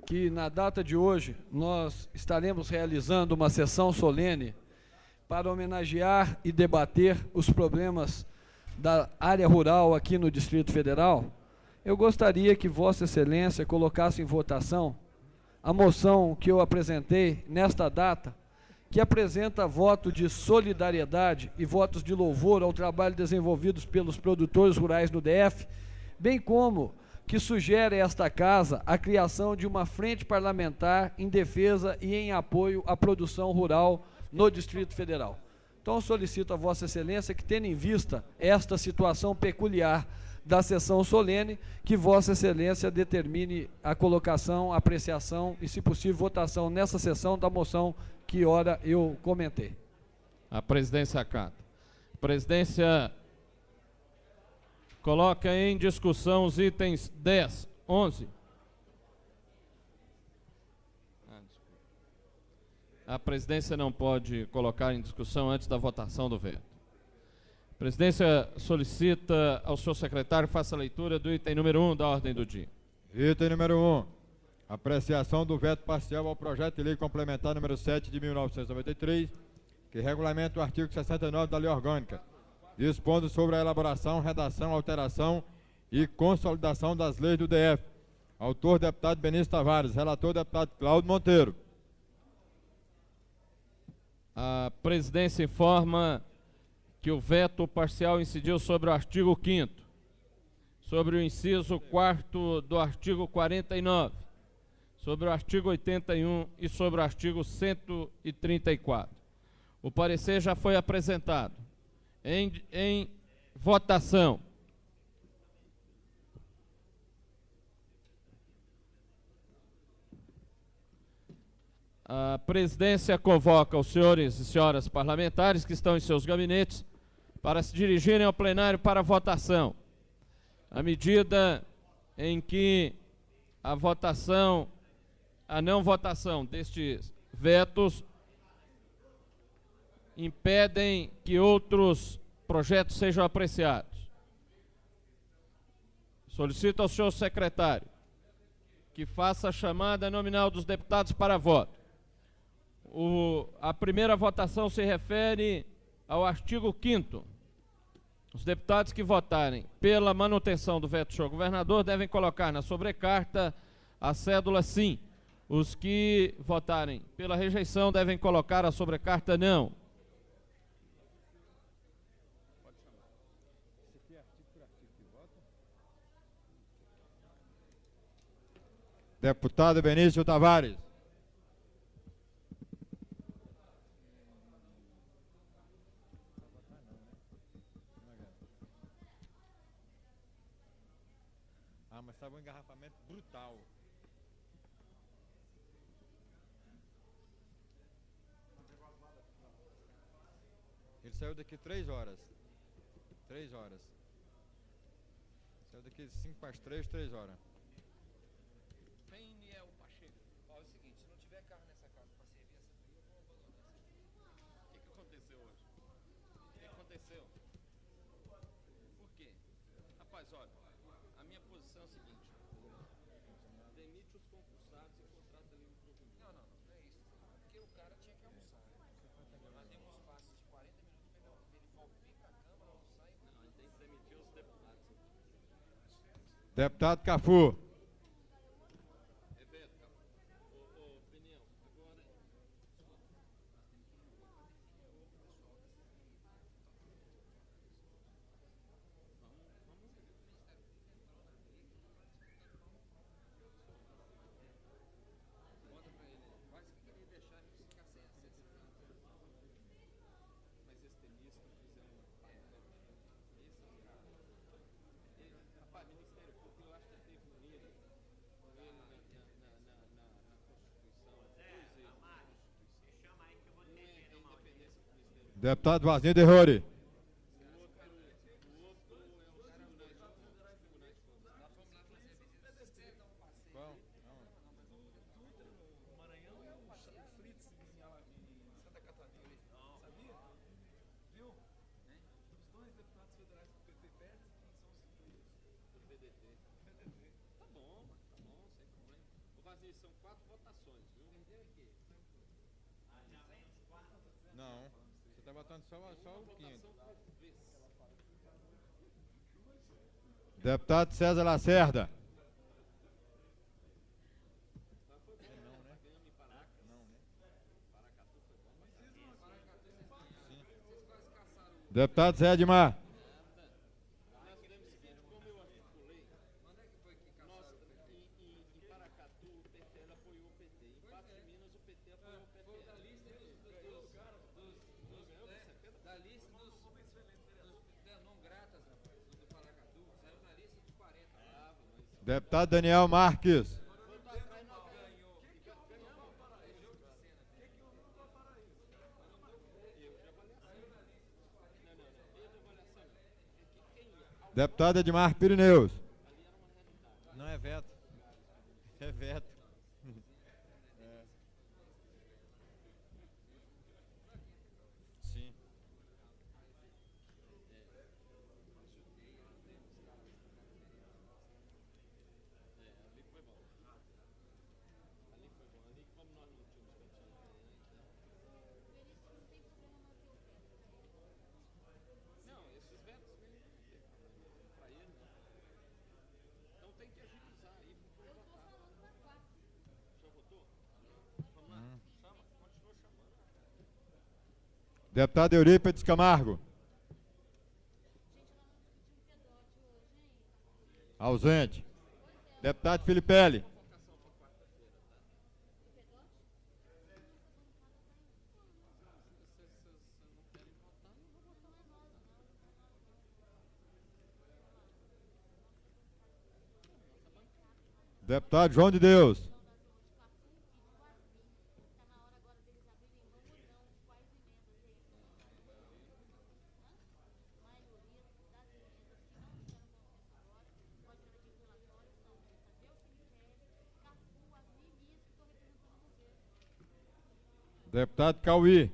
que na data de hoje nós estaremos realizando uma sessão solene para homenagear e debater os problemas da área rural aqui no Distrito Federal, eu gostaria que Vossa Excelência colocasse em votação a moção que eu apresentei nesta data, que apresenta voto de solidariedade e votos de louvor ao trabalho desenvolvidos pelos produtores rurais no DF, bem como que sugere a esta Casa a criação de uma frente parlamentar em defesa e em apoio à produção rural no Distrito Federal. Muito Então solicito a Vossa Excelência que, tendo em vista esta situação peculiar da sessão solene, que Vossa Excelência determine a colocação, apreciação e, se possível, votação nessa sessão da moção que ora eu comentei. A presidência acata. A presidência coloca em discussão os itens 10, 11. A presidência não pode colocar em discussão antes da votação do veto. A presidência solicita ao senhor secretário faça a leitura do item número 1 da ordem do dia. Item número 1. Apreciação do veto parcial ao projeto de lei complementar número 7 de 1993, que regulamenta o artigo 69 da Lei Orgânica, dispondo sobre a elaboração, redação, alteração e consolidação das leis do DF. Autor, deputado Benício Tavares. Relator, deputado Cláudio Monteiro. A presidência informa que o veto parcial incidiu sobre o artigo 5º, sobre o inciso 4º do artigo 49, sobre o artigo 81 e sobre o artigo 134. O parecer já foi apresentado. Em votação. A presidência convoca os senhores e senhoras parlamentares que estão em seus gabinetes para se dirigirem ao plenário para votação. À medida em que a não votação destes vetos impedem que outros projetos sejam apreciados. Solicito ao senhor secretário que faça a chamada nominal dos deputados para voto. A primeira votação se refere ao artigo 5º. Os deputados que votarem pela manutenção do veto do senhor governador devem colocar na sobrecarta a cédula sim. Os que votarem pela rejeição devem colocar a sobrecarta não. Deputado Benício Tavares. Ah, mas estava um engarrafamento brutal. Ele saiu daqui 3 horas. 3 horas. Saiu daqui 5 para as 3, 3 horas. Niel Pacheco. Ó, é o seguinte, se não tiver carro nessa casa para servir essa fria, eu vou abandonar essa fria. O que aconteceu hoje? O que aconteceu? Por quê? Rapaz, olha, a minha posição é a seguinte. Demite os concursados e contrata ali um provimento. Não é isso. Porque o cara tinha que almoçar. Nós temos um espaço de 40 minutos para ele vir para a Câmara, almoçar e... Não, tem que demitir os deputados. Deputado Cafu. Deputado Vazinho de Rori. São 4 votações, viu? Não, você está votando só o 5º. Deputado César Lacerda. Deputado Zé Edmar. Deputado Daniel Marques. Deputado Edmar Pirineus. Não é veto. É veto. Sim. Não, esses vetos ele não tem para ele, não. Então tem que agilizar aí. Eu tô falando para 4. Já votou? Vamos lá. Chama, continua chamando. Deputado Eurípides Camargo. Ausente. Deputado Filipelli. Deputado João de Deus. Deputado Cauí.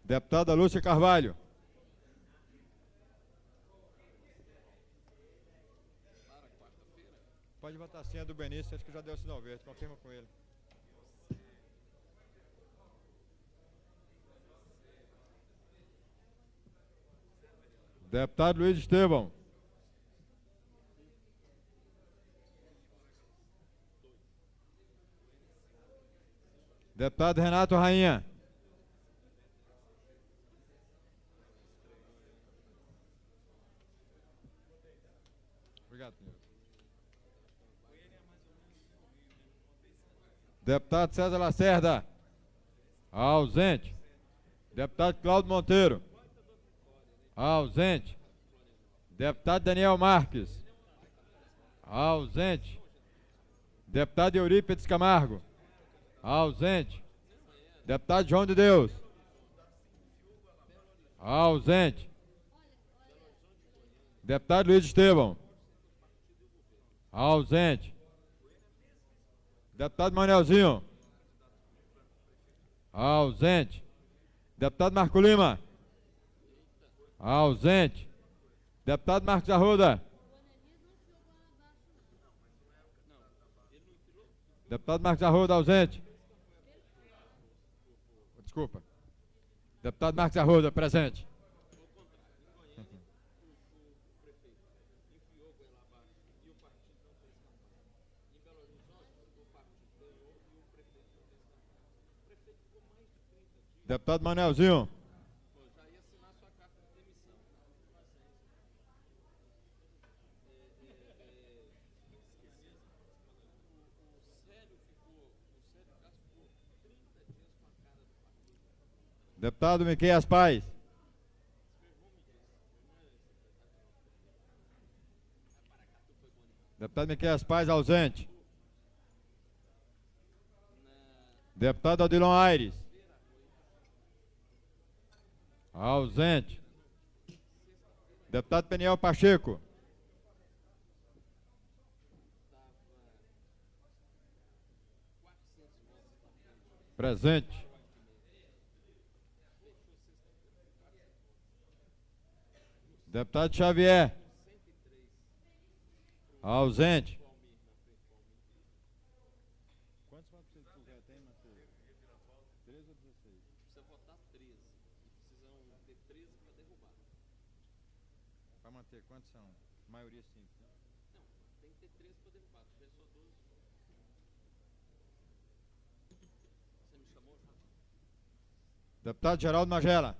Deputada Lúcia Carvalho. Pode botar a senha do Benício, acho que já deu o sinal verde, confirma com ele. Deputado Luiz Estevão. Deputado Renato Rainha. Obrigado, senhor. Deputado César Lacerda. Ausente. Deputado Cláudio Monteiro. Ausente. Deputado Daniel Marques. Ausente. Deputado Eurípides Camargo. Ausente. Deputado João de Deus. Ausente. Deputado Luiz Estevão. Ausente. Deputado Manelzinho. Ausente. Deputado Marco Lima. Ausente. Deputado Marcos Arruda. Deputado Marcos Arruda, ausente. Desculpa. Deputado Marcos Arruda, presente. Deputado Manelzinho. Já ia assinar sua carta de demissão. O Célio Castro ficou 30 dias com a cara do partido. Deputado Miqueias Paz. Deputado Miqueias Paz, ausente. Deputado Odilon Aires. Ausente. Deputado Peniel Pacheco. Presente. Deputado Xavier. Ausente. Quantos votos você já tem, Matheus? 13 ou 16? Precisa votar 13. Precisam ter 13 para derrubar. Para manter, quantos são? Maioria simples, né? Não, tem que ter 13 para derrubar. Se tiver só 12. Você me chamou já? Deputado Geraldo Magela.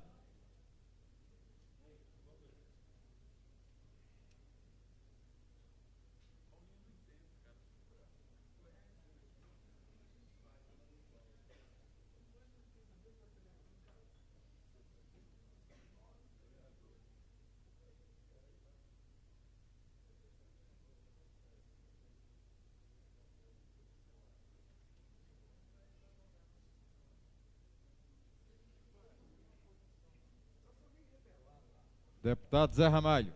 Deputado Zé Ramalho.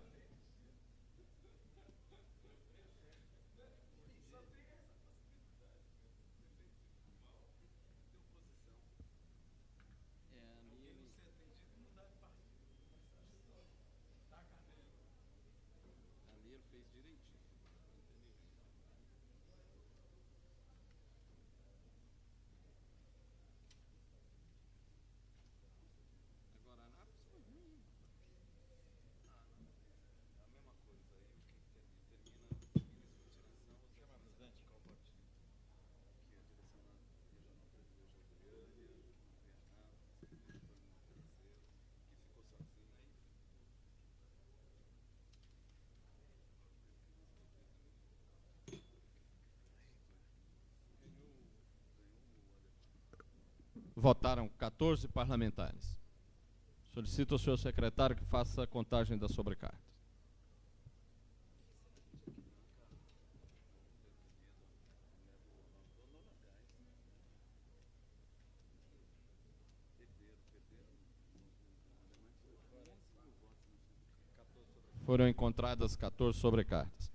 Votaram 14 parlamentares. Solicito ao senhor secretário que faça a contagem das sobrecartas. Foram encontradas 14 sobrecartas.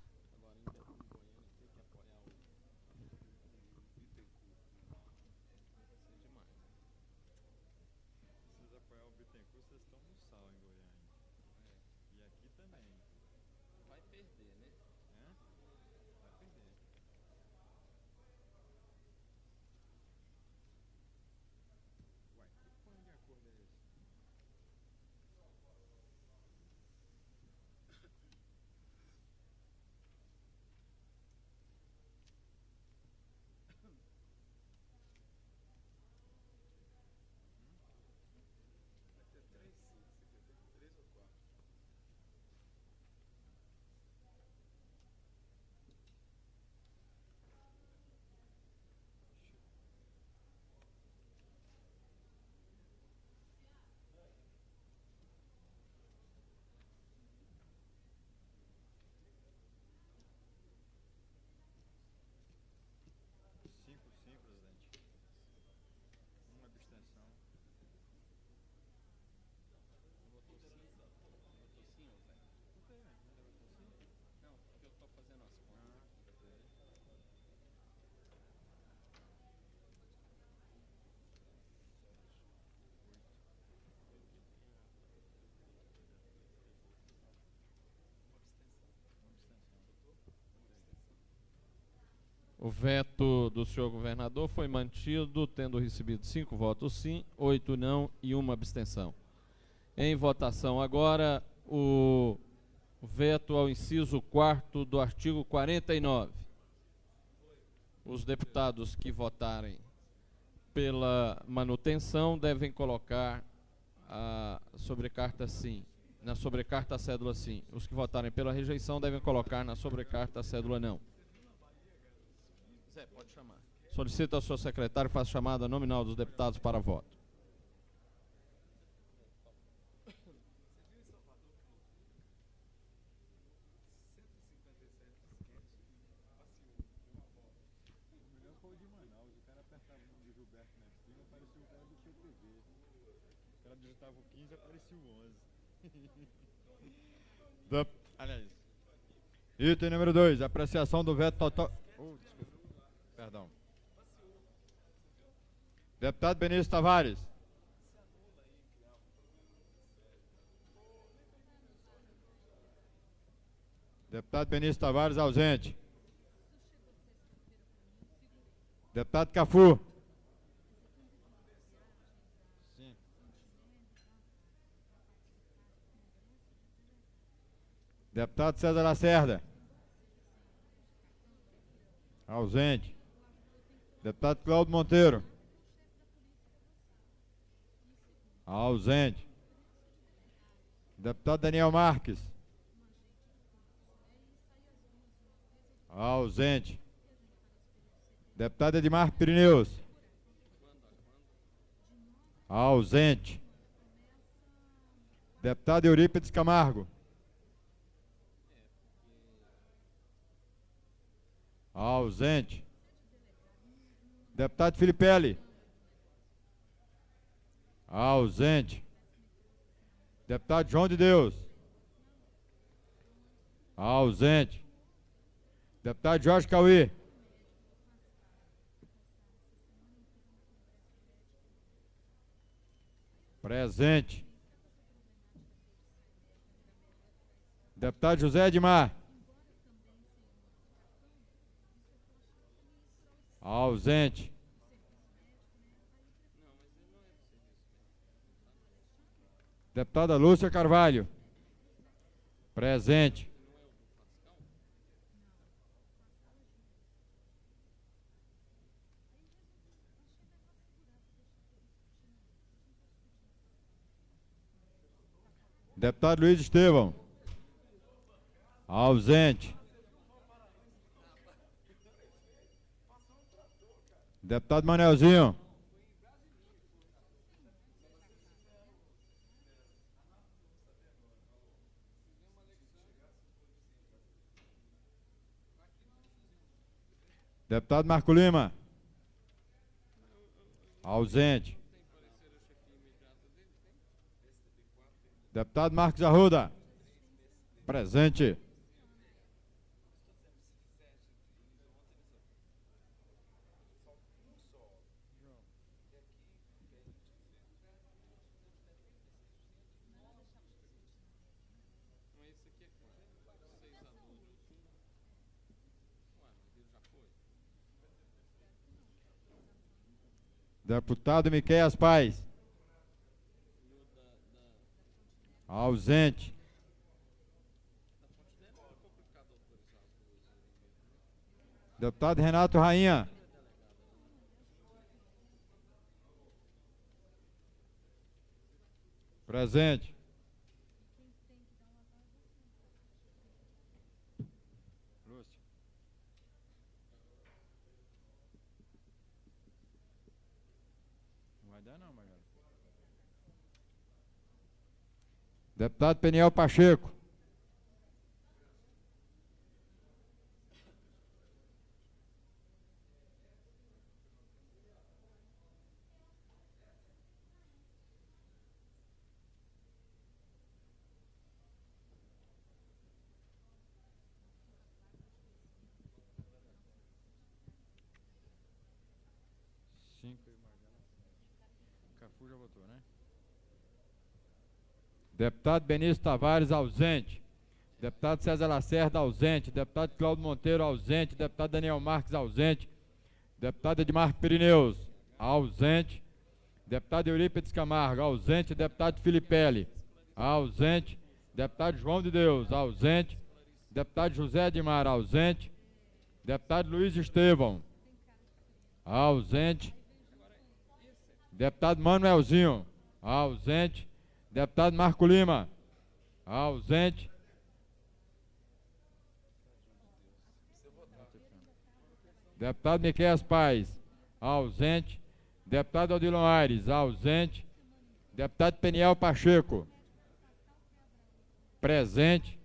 O veto do senhor governador foi mantido, tendo recebido 5 votos sim, 8 não e 1 abstenção. Em votação agora, o veto ao inciso 4º do artigo 49. Os deputados que votarem pela manutenção devem colocar a sobrecarta sim, na sobrecarta a cédula sim. Os que votarem pela rejeição devem colocar na sobrecarta a cédula não. Zé, pode chamar. Solicito ao senhor secretário que faça chamada nominal dos deputados para voto. Digitava o 15, aparecia o 11. Aliás. Item número 2, apreciação do veto total. Perdão. Deputado Benício Tavares. Deputado Benício Tavares ausente. Deputado Cafu. Deputado César Lacerda. Ausente. Deputado Cláudio Monteiro. Ausente. Deputado Daniel Marques. Ausente. Deputado Edmar Pirineus. Ausente. Deputado Eurípides Camargo. Ausente. Deputado Filipelli. Ausente. Deputado João de Deus. Ausente. Deputado Jorge Cauê. Presente. Deputado José Edmar. Ausente. Deputada Lúcia Carvalho. Presente. Deputado Luiz Estevão. Ausente. Deputado Manelzinho. Deputado Marco Lima. Ausente. Deputado Marcos Arruda. Presente. Deputado Miqueias Paes. Ausente. Deputado Renato Rainha. Presente. Lúcia. Não vai dar não, Margarida. Deputado Peniel Pacheco. Cafu já votou, né? Deputado Benício Tavares, ausente. Deputado César Lacerda, ausente. Deputado Cláudio Monteiro, ausente. Deputado Daniel Marques, ausente. Deputado Edmar Pirineus, ausente. Deputado Eurípides Camargo, ausente. Deputado Filipelli, ausente. Deputado João de Deus, ausente. Deputado José Edmar, ausente. Deputado Luiz Estevão, ausente. Deputado Manuelzinho, ausente. Deputado Marco Lima, ausente. Deputado Miqueias Paes, ausente. Deputado Odilon Aires, ausente. Deputado Peniel Pacheco, presente.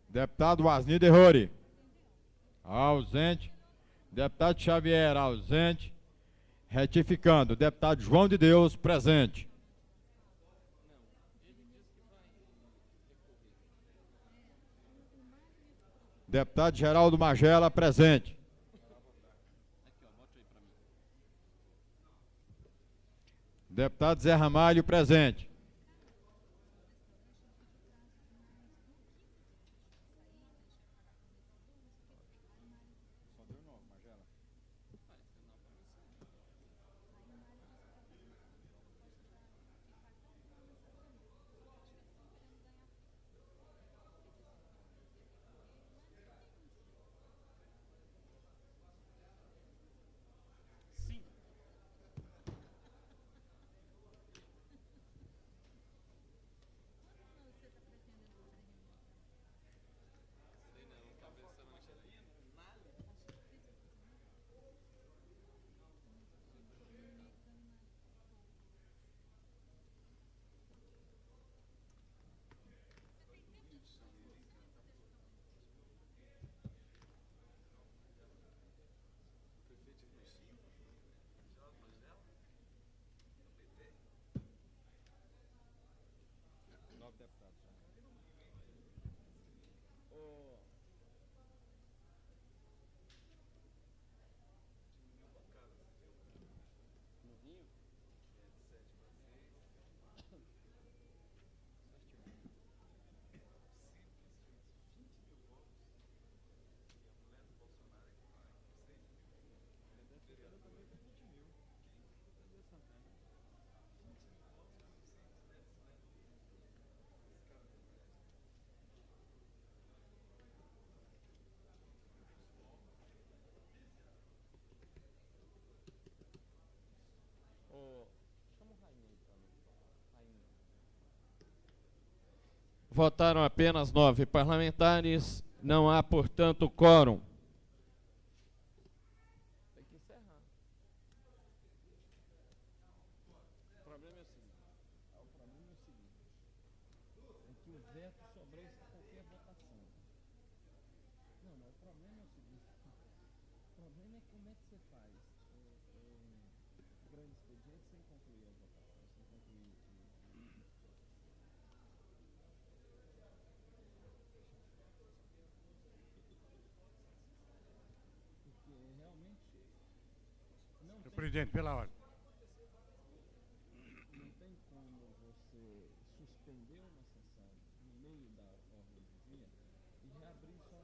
Deputado Wasni de Rori, ausente. Deputado Xavier, ausente. Retificando, deputado João de Deus, presente. Deputado Geraldo Magela, presente. Deputado Zé Ramalho, presente. Votaram apenas 9 parlamentares, não há, portanto, quórum. Tem que encerrar. O problema é o seguinte. É que o veto sobrevive qualquer votação. Não, mas o problema é o seguinte. O problema é como é que você faz grande expediente sem concluir a votação, sem concluir porque realmente não Senhor presidente, pela ordem. não tem como você suspender uma sessão no meio da ordem do dia e reabrir só.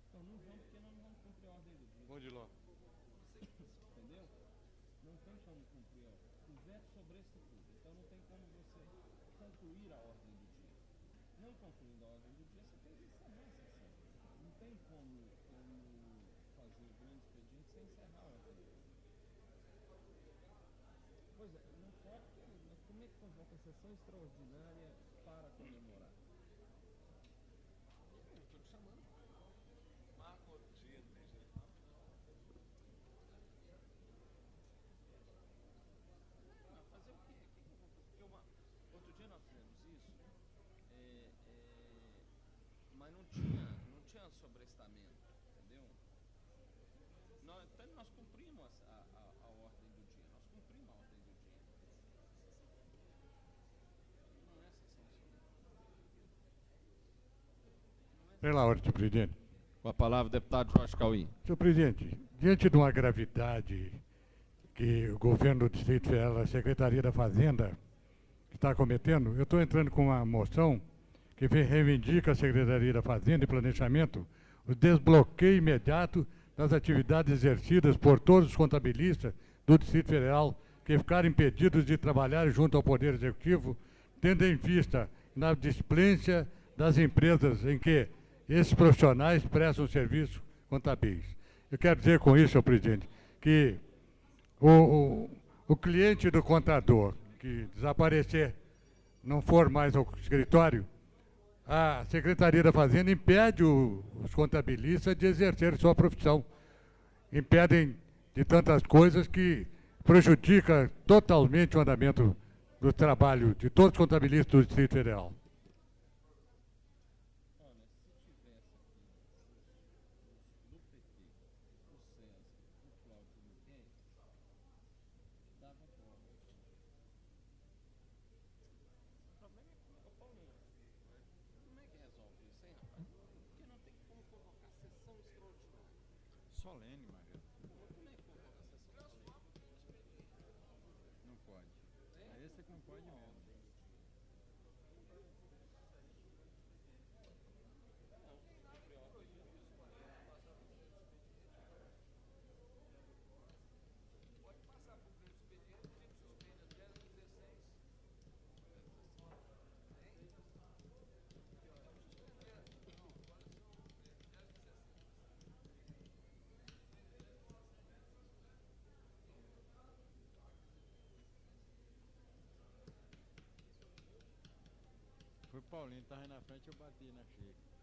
Então não vamos, porque nós não vamos cumprir a ordem do dia. Bom de logo. Entendeu? Não tem como cumprir a ordem. O veto sobrevive tudo. Então não tem como você concluir a ordem do dia. Não concluindo a ordem do dia, você tem que encerrar a sessão. Não tem como fazer o grande expediente sem encerrar a ordem do dia. Pois é, não pode. Mas como é que convoca a sessão extraordinária para comemorar? Estou te chamando. Marca outro dia, não tem jeito não. Fazer o quê? Outro dia nós fizemos isso, mas não tinha sobrestamento, entendeu? Então nós cumprimos a ordem do dia. Nós cumprimos a ordem do dia. Não é sessão extraordinária. Pela ordem, senhor presidente. Com a palavra, o deputado Jorge Cauim. Senhor presidente, diante de uma gravidade que o governo do Distrito Federal, a Secretaria da Fazenda, está cometendo, eu estou entrando com uma moção que reivindica a Secretaria da Fazenda e Planejamento o desbloqueio imediato das atividades exercidas por todos os contabilistas do Distrito Federal que ficaram impedidos de trabalhar junto ao Poder Executivo, tendo em vista na disciplência das empresas em que esses profissionais prestam serviço contábeis. Eu quero dizer com isso, senhor presidente, que o cliente do contador que desaparecer, não for mais ao escritório, a Secretaria da Fazenda impede os contabilistas de exercer sua profissão. Impedem de tantas coisas que prejudica totalmente o andamento do trabalho de todos os contabilistas do Distrito Federal. Solene, Maria. Não pode. É esse que não pode mesmo. Foi o Paulinho, tava aí na frente, eu bati na Chica.